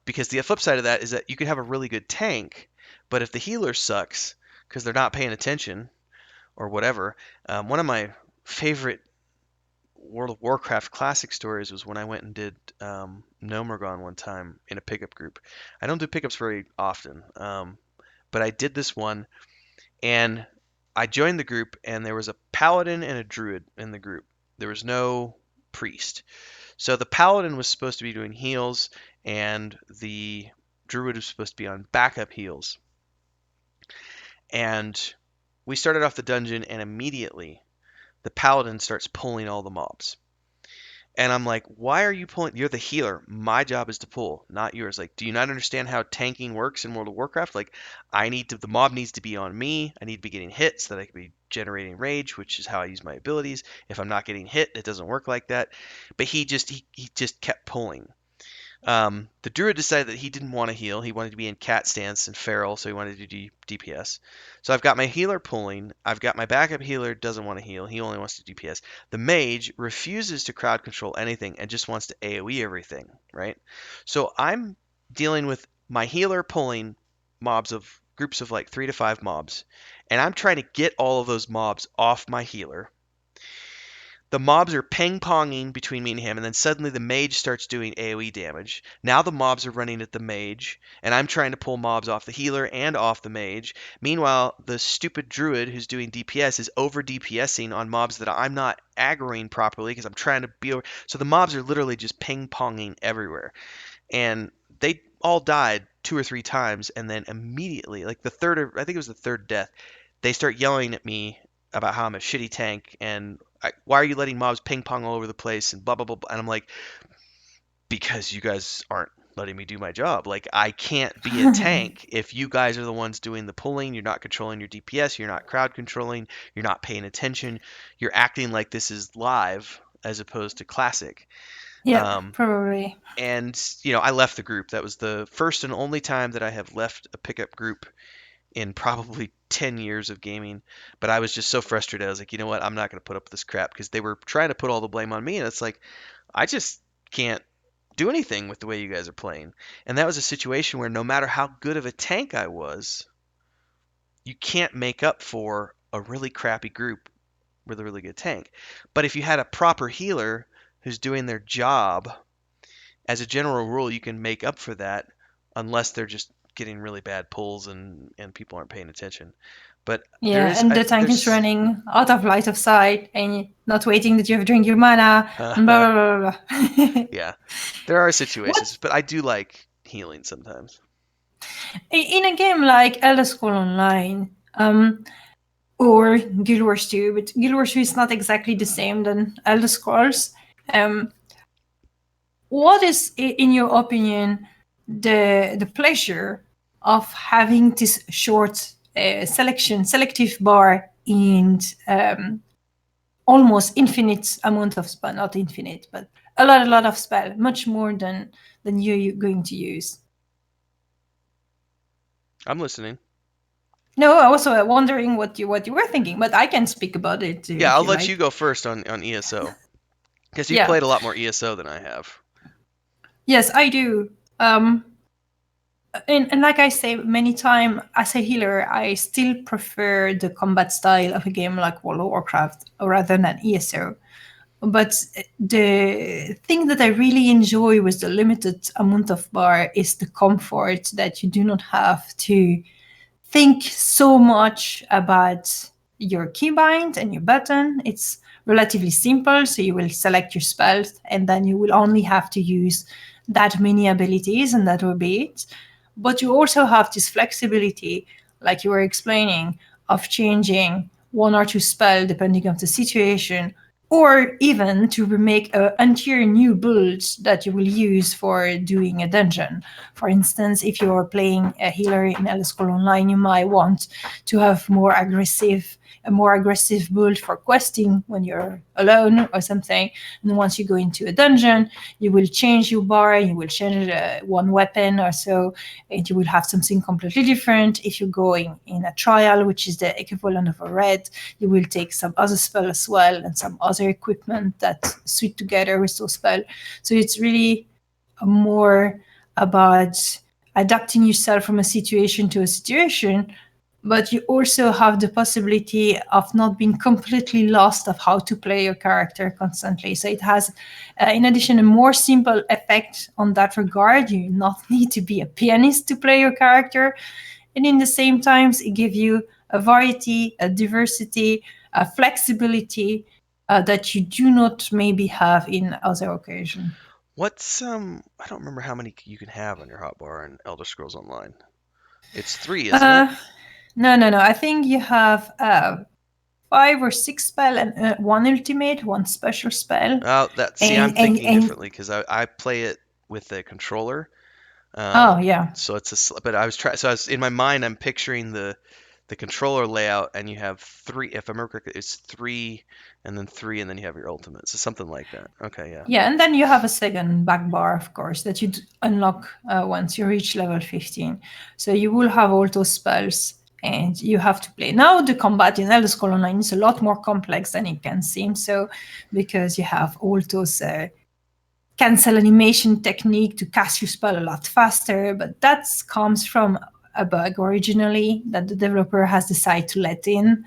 Because the flip side of that is that you could have a really good tank, but if the healer sucks because they're not paying attention or whatever, one of my favorite World of Warcraft classic stories was when I went and did Nomergon one time in a pickup group. I don't do pickups very often, but I did this one, and I joined the group, and there was a paladin and a druid in the group. There was no priest. So the paladin was supposed to be doing heals, and the druid was supposed to be on backup heals. And we started off the dungeon, and immediately the paladin starts pulling all the mobs. And I'm like, why are you pulling? You're the healer. My job is to pull, not yours. Like, do you not understand how tanking works in World of Warcraft? Like, the mob needs to be on me. I need to be getting hit so that I can be generating rage, which is how I use my abilities. If I'm not getting hit, it doesn't work like that. But he just kept pulling. The druid decided that he didn't want to heal. He wanted to be in cat stance and feral, so he wanted to do DPS. So I've got my healer pulling. I've got my backup healer doesn't want to heal. He only wants to DPS. The mage refuses to crowd control anything and just wants to AoE everything, right? So I'm dealing with my healer pulling groups of like 3 to 5 mobs, and I'm trying to get all of those mobs off my healer. The mobs are ping-ponging between me and him, and then suddenly the mage starts doing AoE damage. Now the mobs are running at the mage, and I'm trying to pull mobs off the healer and off the mage. Meanwhile, the stupid druid who's doing DPS is over DPSing on mobs that I'm not aggroing properly because I'm trying to be over. So the mobs are literally just ping-ponging everywhere. And they all died 2 or 3 times, and then immediately, like I think it was the third death, they start yelling at me about how I'm a shitty tank and why are you letting mobs ping pong all over the place and blah blah blah. And I'm like, because you guys aren't letting me do my job. Like I can't be a tank if you guys are the ones doing the pulling. You're not controlling your DPS. You're not crowd controlling. You're not paying attention. You're acting like this is live as opposed to classic.
Yep,
Um,
probably.
and I left the group. That was the first and only time that I have left a pickup group in probably 10 years of gaming. But I was just so frustrated. I was like, you know what? I'm not going to put up with this crap because they were trying to put all the blame on me. And it's like, I just can't do anything with the way you guys are playing. And that was a situation where no matter how good of a tank I was, you can't make up for a really crappy group with a really good tank. But if you had a proper healer who's doing their job, as a general rule, you can make up for that unless they're just getting really bad pulls and people aren't paying attention. But there
Yeah,
is
and the tank is
there's
running out of light of sight and not waiting that you have drink your mana and blah blah blah blah. blah.
yeah, there are
What
situations, but I do like healing sometimes.
in a game like Elder Scroll Online, or Guild Wars 2, but Guild Wars 2 is not exactly the same than Elder Scrolls. Um, what is, in your opinion, the pleasure of having this short selective bar and almost infinite amount of spell, not infinite, but a lot of spell, much more than you're going to use?
I'm listening.
No, I was wondering what you were thinking, but I can speak about it too
Yeah,
if
I'll
you
let you
like.
go first on ESO because you've
Yeah.
played a lot more ESO than I have.
Yes, I do. Um, and like I say many times, as a healer, I still prefer the combat style of a game like World of Warcraft rather than ESO. But the thing that I really enjoy with the limited amount of bar is the comfort that you do not have to think so much about your keybind and your button. It's relatively simple, so you will select your spells and then you will only have to use that many abilities and that will be it. But you also have this flexibility, like you were explaining, of changing one or two spell depending on the situation, or even to remake an entire new build that you will use for doing a dungeon. For instance, if you're playing a healer in Elder Scrolls Online, you might want to have a more aggressive build for questing when you're alone or something. And once you go into a dungeon, you will change your bar, you will change one weapon or so, and you will have something completely different. If you're going in a trial, which is the equivalent of a red, you will take some other spell as well and some other equipment that suit together with those spell. So it's really more about adapting yourself from a situation to a situation, but you also have the possibility of not being completely lost of how to play your character constantly. So it has, in addition, a more simple effect on that regard. You not need to be a pianist to play your character, and in the same times, it gives you a variety, a diversity, a flexibility that you do not maybe have in other occasions.
What's I don't remember how many you can have on your hotbar in Elder Scrolls Online. It's three, isn't it?
Uh, no, no, no. I think you have five or six spell and one ultimate, one special spell,
Oh, that see, I'm thinking
and
differently because I play it with a controller.
oh yeah,
So it's but I was trying. So I was in my mind, I'm picturing the controller layout, and you have three. If I remember correctly, it's three, and then you have your ultimate. So something like that. Okay, yeah.
yeah, and then you have a second back bar, of course, that you unlock once you reach level 15. So you will have all those spells, and you have to play. Now the combat in Elder Scrolls Online is a lot more complex than it can seem. So because you have all those cancel animation technique to cast your spell a lot faster, but that comes from a bug originally that the developer has decided to let in.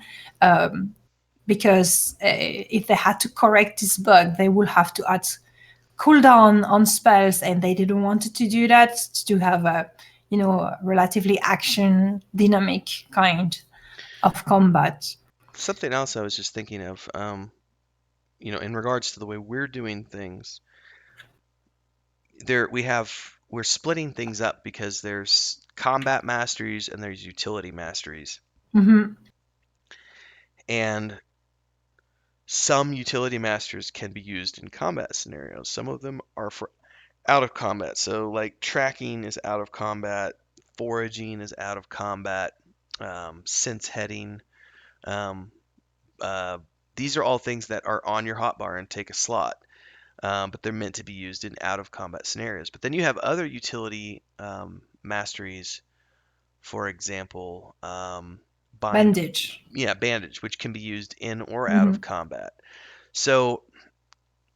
Because if they had to correct this bug, they will have to add cooldown on spells, and they didn't want to do that to have a relatively action dynamic kind of combat.
Something else I was just thinking of. In regards to the way we're doing things, we're splitting things up because there's combat masteries and there's utility masteries,
Hmm.
and some utility masters can be used in combat scenarios. Some of them are for out of combat. So like tracking is out of combat, foraging is out of combat, sense heading. Um, uh, these are all things that are on your hotbar and take a slot, but they're meant to be used in out of combat scenarios. But then you have other utility masteries, for example, bind,
Bandage.
yeah, bandage, which can be used in or out of
Hmm.
combat. So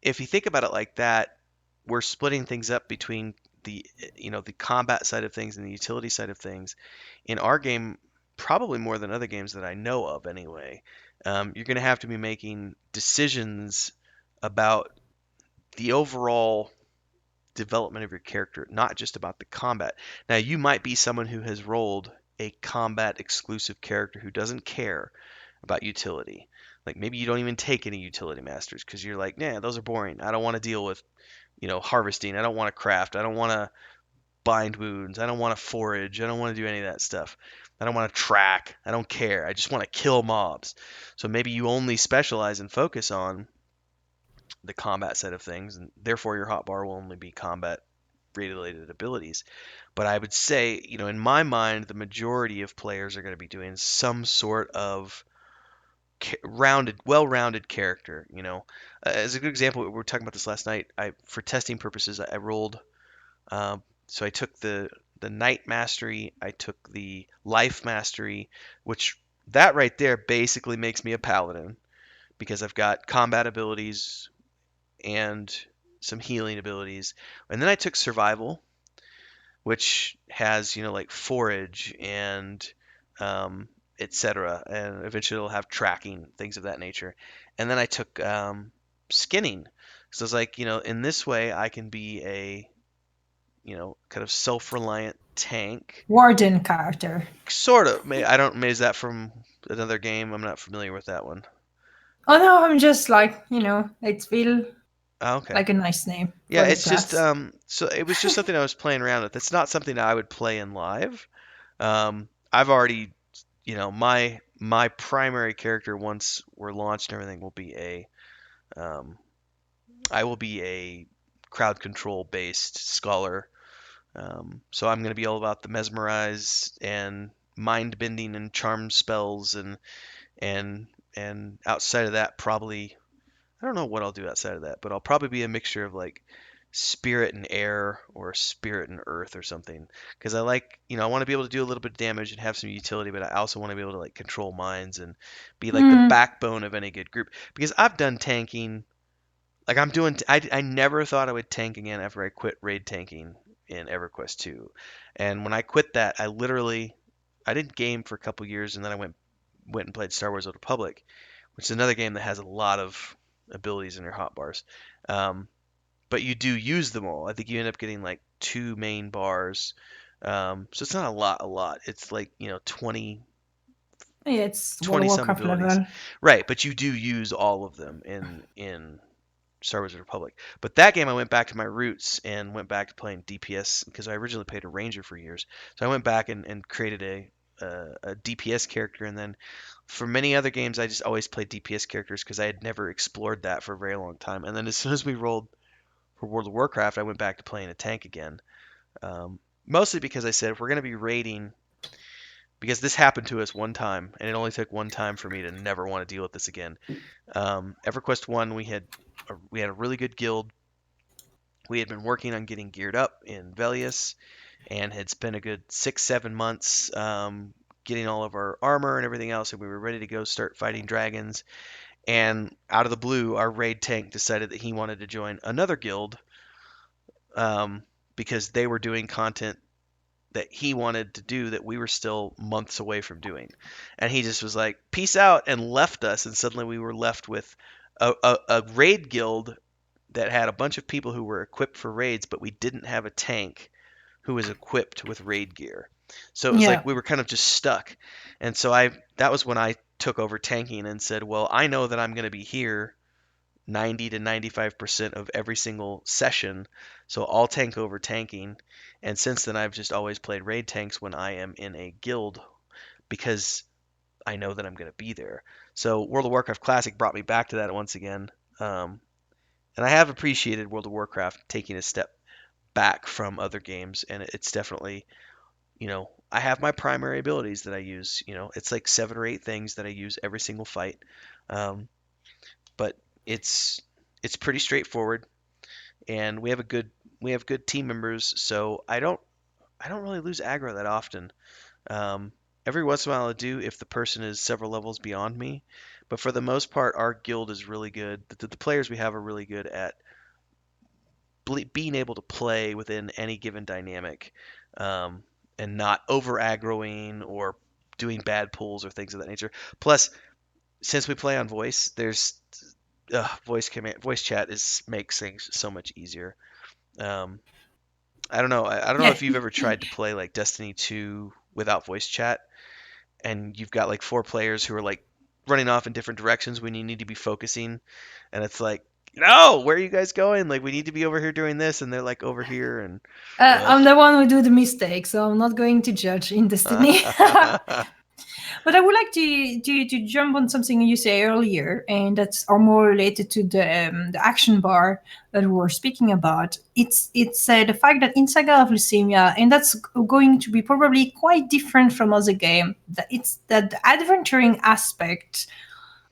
if you think about it like that, we're splitting things up between the combat side of things and the utility side of things. In our game, probably more than other games that I know of anyway, you're going to have to be making decisions about the overall development of your character, not just about the combat. Now, you might be someone who has rolled a combat exclusive character who doesn't care about utility. Like maybe you don't even take any utility masters because you're like, nah, those are boring. I don't want to deal with, harvesting. I don't want to craft. I don't want to bind wounds. I don't want to forage. I don't want to do any of that stuff. I don't want to track. I don't care. I just want to kill mobs. So maybe you only specialize and focus on the combat side of things, and therefore your hotbar will only be combat related abilities. But I would say, in my mind, the majority of players are going to be doing some sort of well-rounded character. As a good example, we were talking about this last night. For testing purposes, I rolled. So I took the Knight Mastery, I took the Life Mastery, which that right there basically makes me a Paladin because I've got combat abilities and some healing abilities. And then I took Survival, which has, like forage and etc. And eventually it'll have tracking, things of that nature. And then I took skinning. So it's like, in this way I can be a, kind of self-reliant tank.
Warden character.
Sort of. I don't. Is that from another game? I'm not familiar with that one.
Oh no, I'm just like, it's feel
Oh, okay.
like a nice name
Yeah,
for the
it's just
class.
so it was just something I was playing around with. It's not something I would play in live. I've already, my primary character once we're launched and everything will be um, I will be a crowd control based scholar. So I'm going to be all about the mesmerize and mind bending and charm spells and and outside of that probably I don't know what I'll do outside of that, but I'll probably be a mixture of like spirit and air or spirit and earth or something. Because I like, I want to be able to do a little bit of damage and have some utility, but I also want to be able to like control minds and be like the
Mm,
backbone of any good group. Because I've done tanking, like I never thought I would tank again after I quit raid tanking in EverQuest 2. And when I quit that, I didn't game for a couple years and then I went and played Star Wars: Old Republic, which is another game that has a lot of abilities in your hotbars. Um, but you do use them all. I think you end up getting like two main bars. So it's not a lot. It's like,
yeah, it's World
20
of
some
Warcraft
abilities.
level.
Right, but you do use all of them in Star Wars Republic. But that game, I went back to my roots and went back to playing DPS because I originally played a ranger for years. So I went back and created a DPS character, and then for many other games, I just always played DPS characters because I had never explored that for a very long time. And then as soon as we rolled for World of Warcraft, I went back to playing a tank again. Mostly because I said if we're going to be raiding, because this happened to us one time, and it only took one time for me to never want to deal with this again. EverQuest One, we had a really good guild. We had been working on getting geared up in Velius, and had spent a good 6-7 months getting all of our armor and everything else, and we were ready to go start fighting dragons. And out of the blue, our raid tank decided that he wanted to join another guild um, because they were doing content that he wanted to do that we were still months away from doing. And he just was like, peace out, and left us. And suddenly we were left with a raid guild that had a bunch of people who were equipped for raids, but we didn't have a tank who was equipped with raid gear. So it was like
Yeah.
we were kind of just stuck. And so that was when I took over tanking and said, well, I know that I'm going to be here 90 to 95% of every single session. So I'll tank over tanking. And since then, I've just always played raid tanks when I am in a guild because I know that I'm going to be there. So World of Warcraft Classic brought me back to that once again. And I have appreciated World of Warcraft taking a step back from other games. And it's definitely, I have my primary abilities that I use. It's like 7 or 8 things that I use every single fight. Um, but it's it's pretty straightforward, and we have good team members, so I don't really lose aggro that often. Um, every once in a while I do if the person is several levels beyond me, but for the most part, our guild is really good. The players we have are really good at being able to play within any given dynamic, um, and not over aggroing or doing bad pulls or things of that nature. Plus, since we play on voice, there's voice chat is makes things so much easier. Um, I don't know. I don't know
Yeah.
if you've ever tried to play like Destiny 2 without voice chat, and you've got like 4 players who are like running off in different directions when you need to be focusing, and it's like, no, where are you guys going? Like we need to be over here doing this, and they're like over here, and ugh.
I'm the one who do the mistake, so I'm not going to judge in Destiny. But I would like to jump on something you say earlier, and that's are more related to the action bar that we were speaking about. It's the fact that in Saga of Leucemia, and that's going to be probably quite different from other game. That it's that the adventuring aspect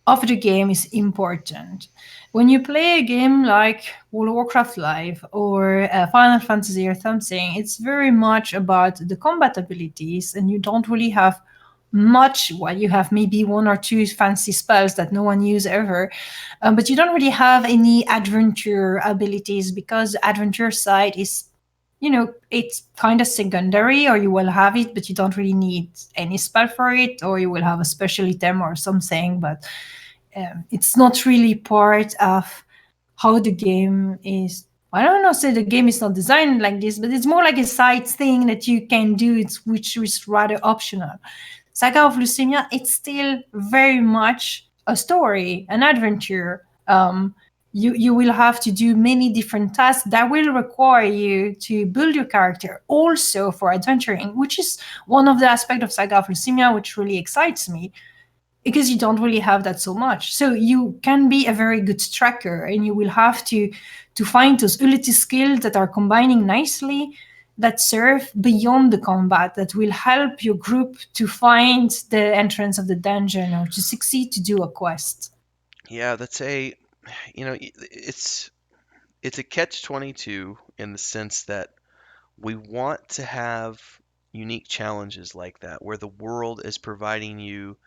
of the game is important. When you play a game like World of Warcraft Live or Final Fantasy or something, it's very much about the combat abilities, and you don't really have much. Well, you have maybe one or two fancy spells that no one uses ever, but you don't really have any adventure abilities because the adventure side is it's kind of secondary, or you will have it, but you don't really need any spell for it, or you will have a special item or something, but it's not really part of how the game is. I don't know, say the game is not designed like this, but it's more like a side thing that you can do, which is rather optional. Saga of Lucimia, it's still very much a story, an adventure. You will have to do many different tasks that will require you to build your character also for adventuring, which is one of the aspects of Saga of Lucimia which really excites me, because you don't really have that so much. So you can be a very good tracker, and you will have to find those ability skills that are combining nicely, that serve beyond the combat, that will help your group to find the entrance of the dungeon or to succeed to do a quest.
Yeah, that's it's a catch-22 in the sense that we want to have unique challenges like that, where the world is providing you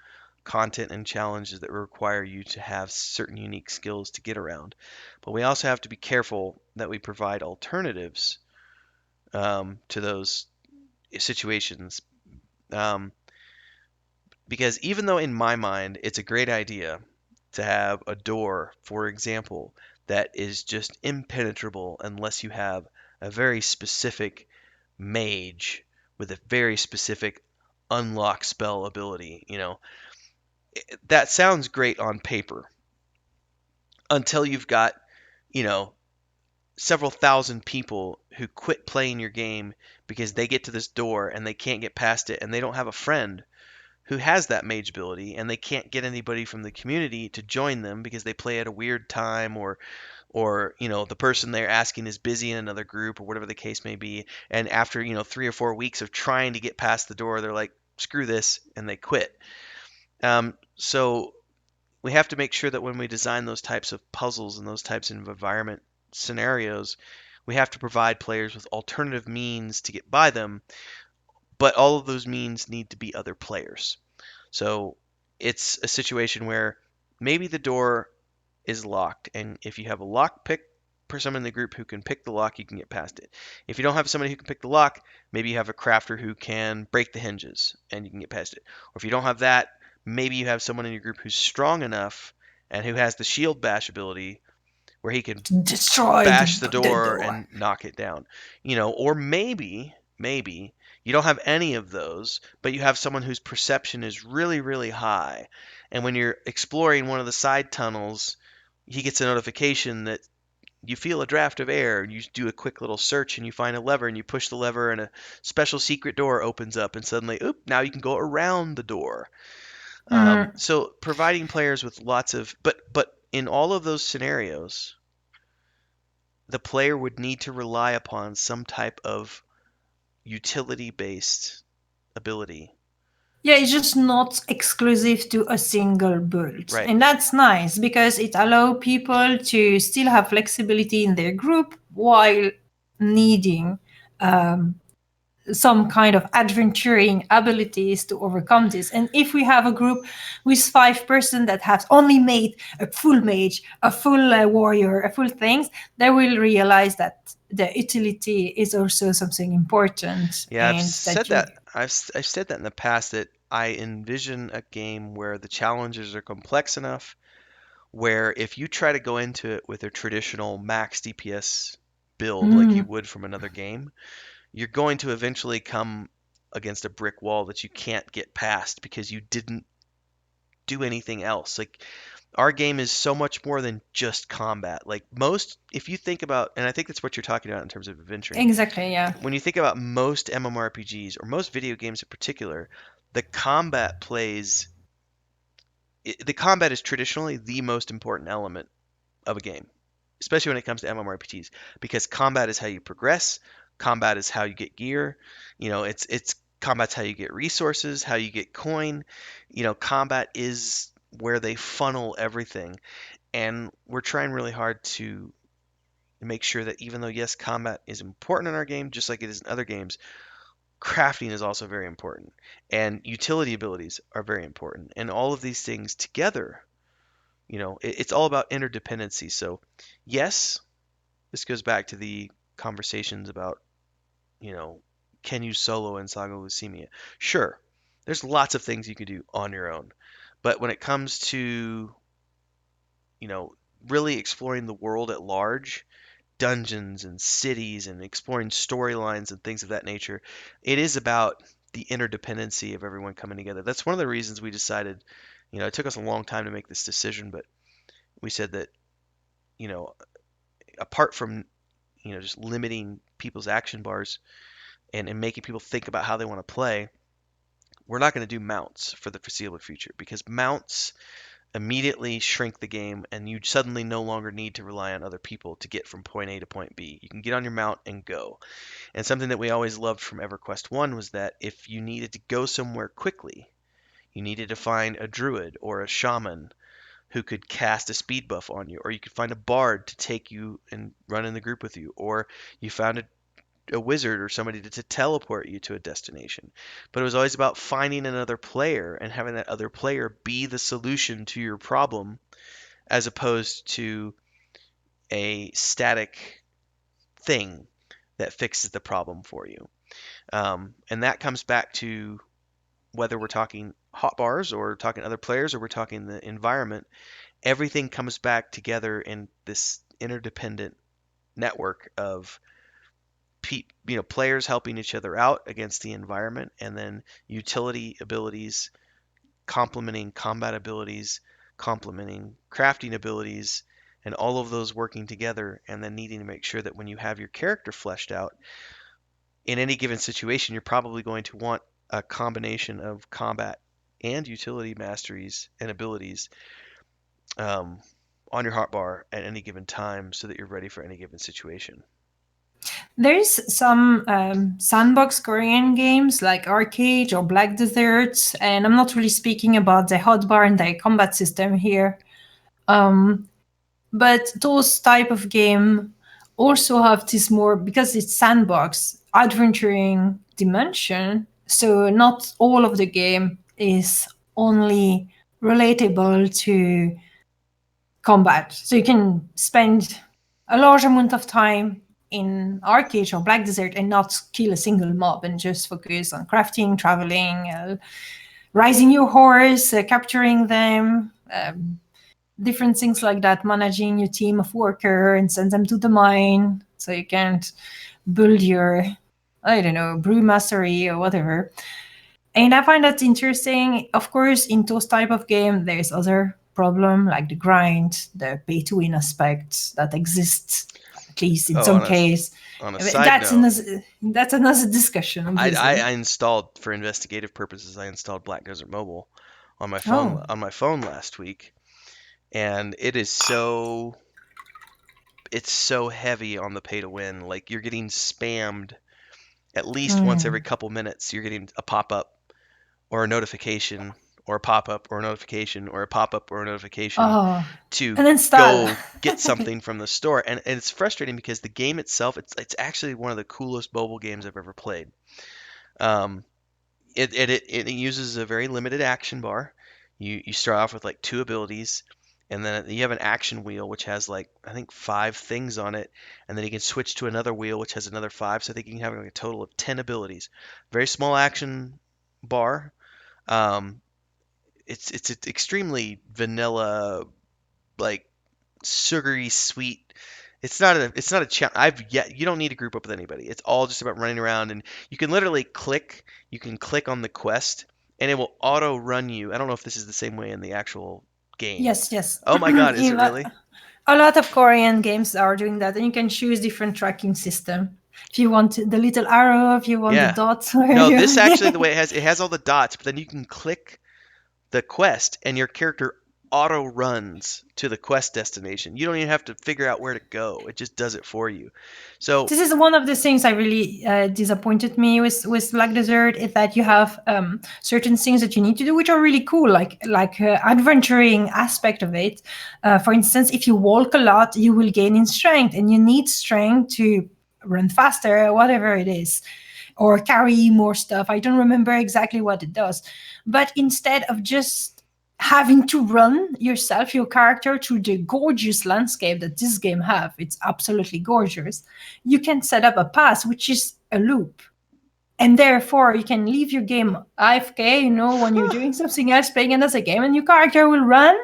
content and challenges that require you to have certain unique skills to get around. But we also have to be careful that we provide alternatives to those situations. Um, because even though in my mind it's a great idea to have a door, for example, that is just impenetrable unless you have a very specific mage with a very specific unlock spell ability, that sounds great on paper until you've got, you know, several thousand people who quit playing your game because they get to this door and they can't get past it and they don't have a friend who has that mage ability and they can't get anybody from the community to join them because they play at a weird time or the person they're asking is busy in another group or whatever the case may be, and after 3 or 4 weeks of trying to get past the door they're like, screw this, and they quit. So we have to make sure that when we design those types of puzzles and those types of environment scenarios, we have to provide players with alternative means to get by them, but all of those means need to be other players. So it's a situation where maybe the door is locked, and if you have a lock pick person in the group who can pick the lock, you can get past it. If you don't have somebody who can pick the lock, maybe you have a crafter who can break the hinges and you can get past it. Or if you don't have that, maybe you have someone in your group who's strong enough and who has the shield bash ability where he can
Destroy
bash the
the
door
door.
and knock it down. Or maybe you don't have any of those, but you have someone whose perception is really, really high. And when you're exploring one of the side tunnels, he gets a notification that you feel a draft of air, and you do a quick little search and you find a lever and you push the lever and a special secret door opens up and suddenly, oop, now you can go around the door.
Mm.
So providing players with lots of, but in all of those scenarios, the player would need to rely upon some type of utility based ability.
Yeah, it's just not exclusive to a single build.
Right.
And that's nice because it allows people to still have flexibility in their group while needing um, some kind of adventuring abilities to overcome this. And if we have a group with 5 person that has only made a full mage, a full warrior, a full things, they will realize that the utility is also something important,
Yeah,
and that you.
I've said that in the past that I envision a game where the challenges are complex enough where if you try to go into it with a traditional max DPS build like you
Mm,
would from another game, you're going to eventually come against a brick wall that you can't get past because you didn't do anything else. Like our game is so much more than just combat. Like most, if you think about, and I think that's what you're talking about in terms of adventuring,
exactly, yeah.
when you think about most MMORPGs or most video games in particular, the combat plays, the combat is traditionally the most important element of a game, especially when it comes to MMORPGs, because combat is how you progress, combat is how you get gear, it's combat's how you get resources, how you get coin, combat is where they funnel everything, and we're trying really hard to make sure that even though yes, combat is important in our game, just like it is in other games, crafting is also very important, and utility abilities are very important, and all of these things together, it's all about interdependency. So yes, this goes back to the conversations about you know, can you solo in Saga Lucemia? Sure, there's lots of things you can do on your own, but when it comes to, you know, really exploring the world at large, dungeons and cities and exploring storylines and things of that nature, it is about the interdependency of everyone coming together. That's one of the reasons we decided, it took us a long time to make this decision, but we said that, you know, apart from, just limiting people's action bars and making people think about how they want to play, we're not going to do mounts for the foreseeable future because mounts immediately shrink the game and you suddenly no longer need to rely on other people to get from point A to point B. You can get on your mount and go. And something that we always loved from EverQuest 1 was that if you needed to go somewhere quickly, you needed to find a druid or a shaman who could cast a speed buff on you, or you could find a bard to take you and run in the group with you, or you found a wizard or somebody to teleport you to a destination. But it was always about finding another player and having that other player be the solution to your problem as opposed to a static thing that fixes the problem for you. And that comes back to whether we're talking hotbars or talking other players or we're talking the environment, everything comes back together in this interdependent network of players helping each other out against the environment, and then utility abilities complementing combat abilities, complementing crafting abilities, and all of those working together, and then needing to make sure that when you have your character fleshed out, in any given situation, you're probably going to want a combination of combat and utility masteries and abilities um, on your hotbar at any given time so that you're ready for any given situation.
There's some sandbox Korean games like Arcade or Black Desert, and I'm not really speaking about the hotbar and the combat system here. But those type of game also have this more, because it's sandbox, adventuring dimension. So not all of the game is only relatable to combat. So you can spend a large amount of time in Arcade or Black Desert and not kill a single mob and just focus on crafting, traveling, rising your horse, capturing them, different things like that, managing your team of worker and send them to the mine so you can't build your, I don't know, brew mastery or whatever. And I find that interesting. Of course, in those type of game, there's other problem like the grind, the pay to win aspect that exists, at least in
Oh,
some case.
on a side
That's
note,
another discussion, obviously.
I installed for investigative purposes. I installed Black Desert Mobile
Oh,
on my phone last week, and it's so heavy on the pay to win. Like you're getting spammed at least once every couple minutes. You're getting a pop up or a notification or a pop up or a notification or a pop up or a notification
oh,
to
and install.
go get something from the store. And it's frustrating because the game itself, it's actually one of the coolest mobile games I've ever played. Um, it uses a very limited action bar. You start off with like two abilities, and then you have an action wheel which has like I think five things on it, and then you can switch to another wheel which has another five. So I think you can have like a total of 10 abilities. Very small action bar. Um, it's extremely vanilla, like sugary sweet. It's not a challenge. You don't need to group up with anybody. It's all just about running around, and you can literally you can click on the quest and it will auto run you. I don't know if this is the same way in the actual game.
Yes, yes.
Oh my god, is it really?
A lot of Korean games are doing that, and you can choose different tracking system. If you want the little arrow, if you want the
Yeah.
dots, or
No,
you
this actually the way it has all the dots, but then you can click the quest and your character auto runs to the quest destination. You don't even have to figure out where to go. It just does it for you. So,
this is one of the things I really disappointed me with Black Desert, is that you have certain things that you need to do which are really cool, like adventuring aspect of it. For instance, if you walk a lot, you will gain in strength, and you need strength to run faster, whatever it is, or carry more stuff. I don't remember exactly what it does, but instead of just having to run yourself, your character, through the gorgeous landscape that this game have. It's absolutely gorgeous. You can set up a path which is a loop, and therefore you can leave your game AFK, when you're doing something else, playing another game, and your character will run.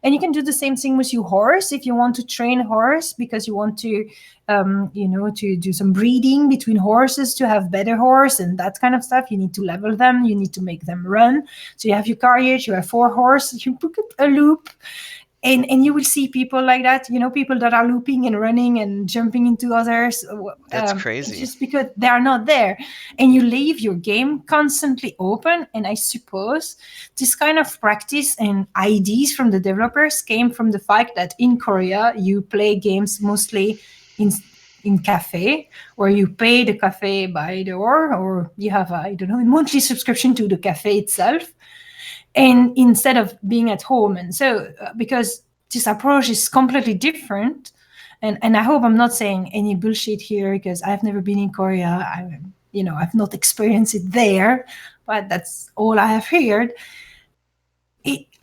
And you can do the same thing with your horse if you want to train horse, because you want to to do some breeding between horses to have better horse and that kind of stuff. You need to level them, you need to make them run. So you have your carriage, you have 4 horses, you book a loop, and you will see people like that, people that are looping and running and jumping into others.
That's
It's
crazy.
just because they are not there, and you leave your game constantly open. And I suppose this kind of practice and ideas from the developers came from the fact that in Korea you play games mostly in cafe, where you pay the cafe by the hour, or you have a, I don't know, a monthly subscription to the cafe itself, and instead of being at home. And so because this approach is completely different, and I hope I'm not saying any bullshit here, because I've never been in Korea. I've not experienced it there, but that's all I have heard.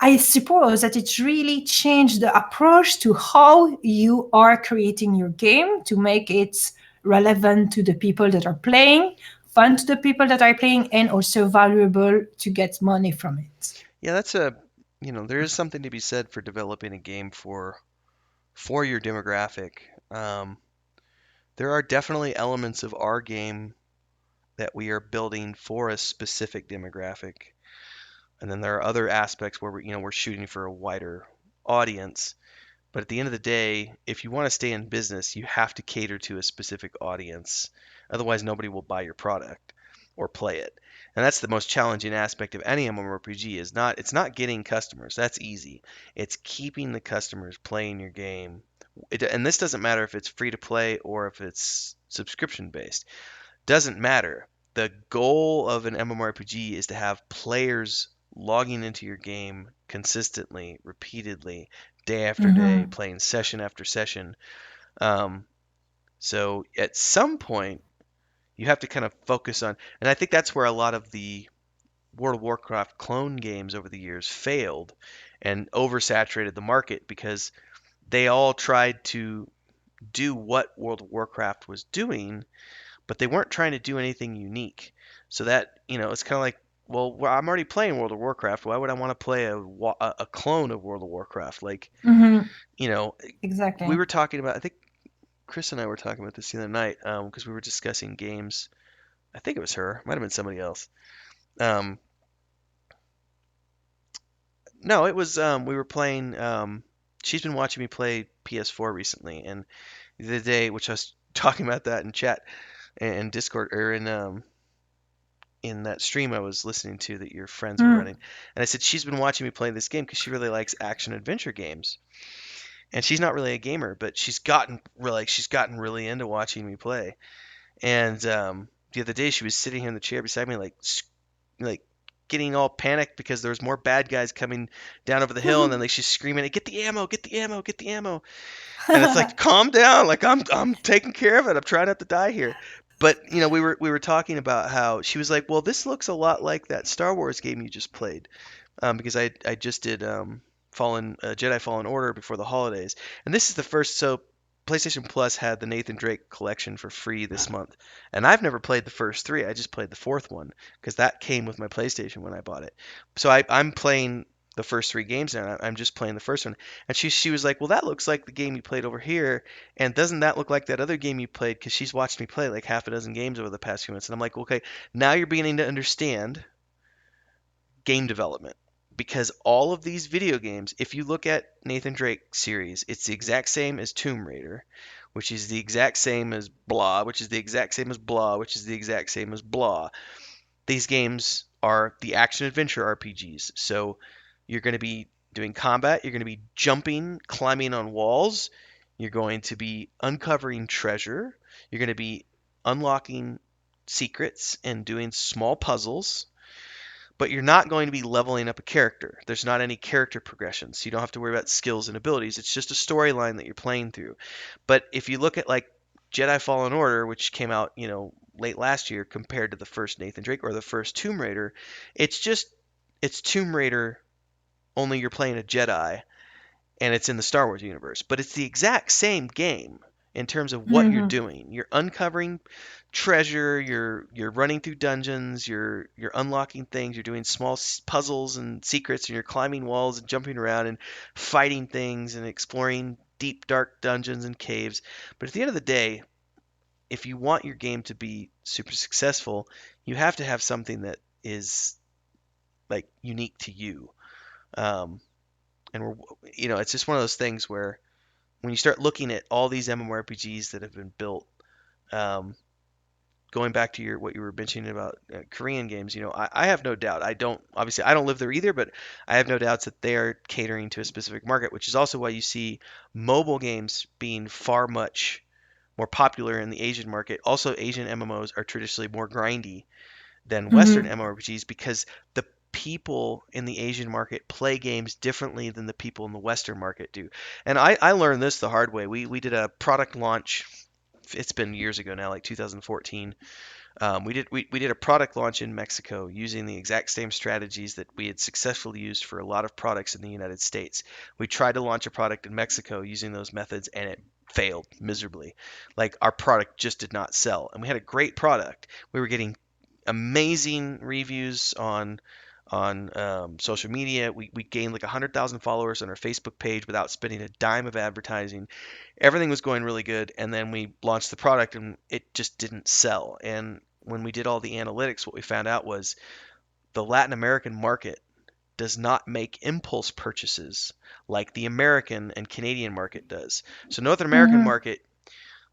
I suppose that it's really changed the approach to how you are creating your game to make it relevant to the people that are playing, fun to the people that are playing, and also valuable to get money from it.
Yeah, there is something to be said for developing a game for your demographic. Um, there are definitely elements of our game that we are building for a specific demographic, and then there are other aspects where we're shooting for a wider audience. But at the end of the day, if you want to stay in business, you have to cater to a specific audience. Otherwise, nobody will buy your product or play it. And that's the most challenging aspect of any MMORPG is not it's not getting customers. That's easy. It's keeping the customers playing your game. And this doesn't matter if it's free to play or if it's subscription based. Doesn't matter. The goal of an MMORPG is to have players logging into your game consistently, repeatedly, day after day,
Mm-hmm.
playing session after session. Um, so at some point, you have to kind of focus on, and I think that's where a lot of the World of Warcraft clone games over the years failed and oversaturated the market because they all tried to do what World of Warcraft was doing, but they weren't trying to do anything unique. So that, it's kind of like, well, I'm already playing World of Warcraft. Why would I want to play a clone of World of Warcraft? Like,
Mm-hmm.
you know, we
Exactly.
were talking about, I think Chris and I were talking about this the other night because we were discussing games. I think it was her, might have been somebody else. Um, no, it was we were playing. She's been watching me play PS4 recently, and the other day, which I was talking about that in chat and Discord or in that stream I was listening to that your friends were
Mm.
running. And I said she's been watching me play this game because she really likes action adventure games. And she's not really a gamer, but she's gotten really into watching me play. And the other day she was sitting here in the chair beside me like getting all panicked because there was more bad guys coming down over the hill, and then like she's screaming, "Get the ammo! Get the ammo! Get the ammo!" And it's like, calm down, like I'm taking care of it. I'm trying not to die here. But we were talking about how she was like, well, this looks a lot like that Star Wars game you just played, because I just did Jedi Fallen Order before the holidays, and this is the first. So PlayStation Plus had the Nathan Drake collection for free this month, and I've never played the first three. I just played the fourth one because that came with my PlayStation when I bought it. So I'm playing the first three games now. I'm just playing the first one, and she was like, "Well, that looks like the game you played over here, and doesn't that look like that other game you played?" Because she's watched me play like half a dozen games over the past few months, and I'm like, "Okay, now you're beginning to understand game development." Because all of these video games, if you look at Nathan Drake series, it's the exact same as Tomb Raider, which is the exact same as blah, which is the exact same as blah, which is the exact same as blah. These games are the action adventure RPGs. So you're going to be doing combat, you're going to be jumping, climbing on walls, you're going to be uncovering treasure, you're going to be unlocking secrets and doing small puzzles, but you're not going to be leveling up a character. There's not any character progression, so you don't have to worry about skills and abilities. It's just a storyline that you're playing through. But if you look at like Jedi Fallen Order, which came out, late last year compared to the first Nathan Drake or the first Tomb Raider, it's just it's Tomb Raider only you're playing a Jedi and it's in the Star Wars universe. But it's the exact same game in terms of what you're
Mhm.
doing. You're uncovering treasure, you're running through dungeons, you're unlocking things, you're doing small puzzles and secrets, and you're climbing walls and jumping around and fighting things and exploring deep dark dungeons and caves. But at the end of the day, if you want your game to be super successful, you have to have something that is like unique to you. Um, and we're, it's just one of those things where when you start looking at all these MMORPGs that have been built, um, going back to your what you were mentioning about Korean games, I have no doubt. I don't live there either, but I have no doubts that they are catering to a specific market, which is also why you see mobile games being far much more popular in the Asian market. Also, Asian MMOs are traditionally more grindy than Western
Mhm.
MMORPGs because the people in the Asian market play games differently than the people in the Western market do. And I learned this the hard way. We did a product launch. It's been years ago now, like 2014. We did a product launch in Mexico using the exact same strategies that we had successfully used for a lot of products in the United States. We tried to launch a product in Mexico using those methods, and it failed miserably. Like our product just did not sell, and we had a great product. We were getting amazing reviews on social media. We gained like 100,000 followers on our Facebook page without spending a dime of advertising. Everything was going really good, and then we launched the product and it just didn't sell. And when we did all the analytics, what we found out was the Latin American market does not make impulse purchases like the American and Canadian market does. So North American
Mhm.
market,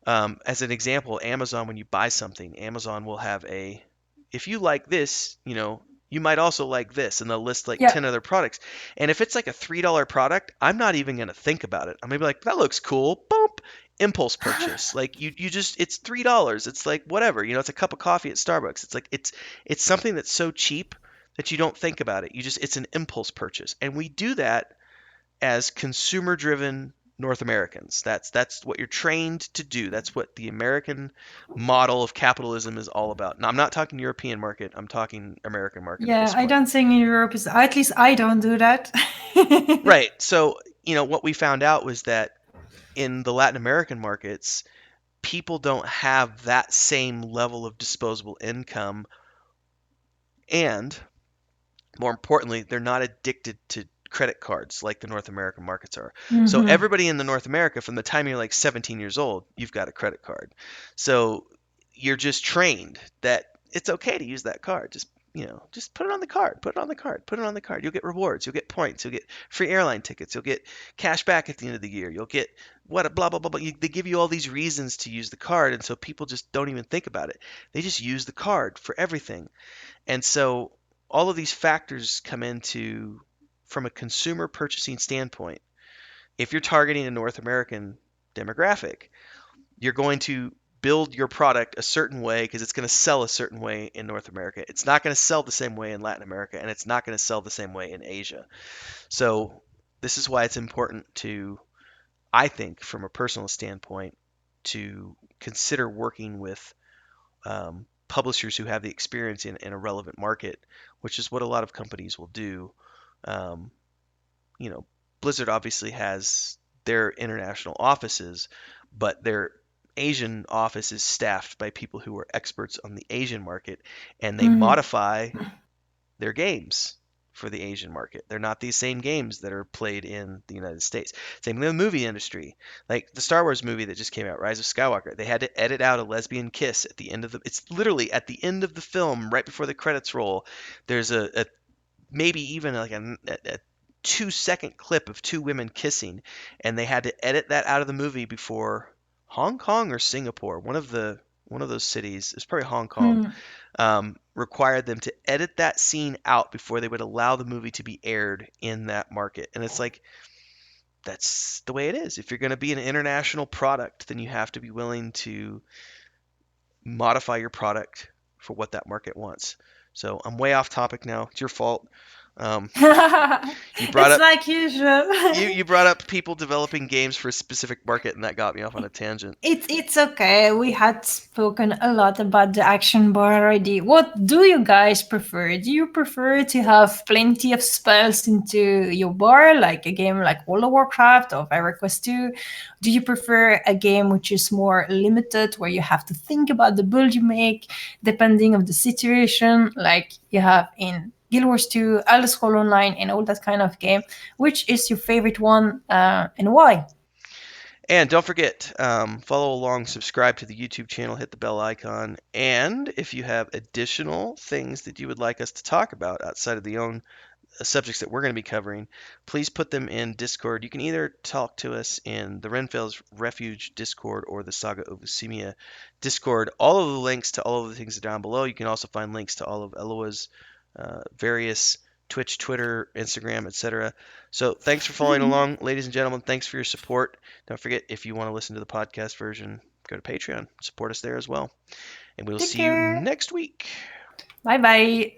as an example, Amazon, when you buy something, Amazon will have if you like this, you might also like this, and they'll list like
Yeah.
10 other products. And if it's like a $3 product, I'm not even going to think about it. I'm going to be like, that looks cool. Bump. Impulse purchase. Like you just, it's $3. It's like whatever, it's a cup of coffee at Starbucks. It's like, it's something that's so cheap that you don't think about it. It's an impulse purchase. And we do that as consumer driven North Americans. That's what you're trained to do. That's what the American model of capitalism is all about. Now, I'm not talking European market. I'm talking American market at
Yeah,
this
I
point.
don't think in Europe is, at least I don't do that.
Right. So, what we found out was that in the Latin American markets, people don't have that same level of disposable income, and more importantly, they're not addicted to credit cards like the North American markets are. So
Mhm.
everybody in the North America, from the time you're like 17 years old, you've got a credit card. So you're just trained that it's okay to use that card. Just put it on the card. Put it on the card. Put it on the card. You'll get rewards. You'll get points. You'll get free airline tickets. You'll get cash back at the end of the year. You'll get what blah blah blah blah. They give you all these reasons to use the card, and so people just don't even think about it. They just use the card for everything. And so all of these factors come into from a consumer purchasing standpoint. If you're targeting a North American demographic, you're going to build your product a certain way because it's going to sell a certain way in North America. It's not going to sell the same way in Latin America, and it's not going to sell the same way in Asia. So this is why it's important to, I think, from a personal standpoint, to consider working with publishers who have the experience in a relevant market, which is what a lot of companies will do. Um, you know, Blizzard obviously has their international offices, but their Asian office is staffed by people who are experts on the Asian market, and they
Mhm.
modify their games for the Asian market. They're not these same games that are played in the United States. Same with the movie industry. Like the Star Wars movie that just came out, Rise of Skywalker. They had to edit out a lesbian kiss at the end of the it's literally at the end of the film, right before the credits roll. There's a maybe even like a 2-second clip of two women kissing, and they had to edit that out of the movie before Hong Kong or Singapore, one of those cities, it's probably Hong Kong,
Mhm.
required them to edit that scene out before they would allow the movie to be aired in that market. And it's like, that's the way it is. If you're going to be an international product, then you have to be willing to modify your product for what that market wants. So I'm way off topic now. It's your fault. Um, you brought
It's
up
like usual.
you brought up people developing games for a specific market, and that got me off on a tangent.
It's okay. We had spoken a lot about the action bar already. What do you guys prefer? Do you prefer to have plenty of spells into your bar, like a game like World of Warcraft or EverQuest 2? Do you prefer a game which is more limited, where you have to think about the build you make, depending of the situation, like you have in Guild Wars 2, Elder Scrolls Online, and all that kind of game? Which is your favorite one, and why?
And don't forget, follow along, subscribe to the YouTube channel, hit the bell icon, and if you have additional things that you would like us to talk about outside of the own subjects that we're going to be covering, please put them in Discord. You can either talk to us in the Renfell's Refuge Discord or the Saga of Lucimia Discord. All of the links to all of the things are down below. You can also find links to all of Eloa's various Twitch, Twitter, Instagram, etc. So thanks for following along, ladies and gentlemen. Thanks for your support. Don't forget, if you want to listen to the podcast version, go to Patreon. Support us there as well. And we'll
Take
see you
care.
next week.
Bye bye.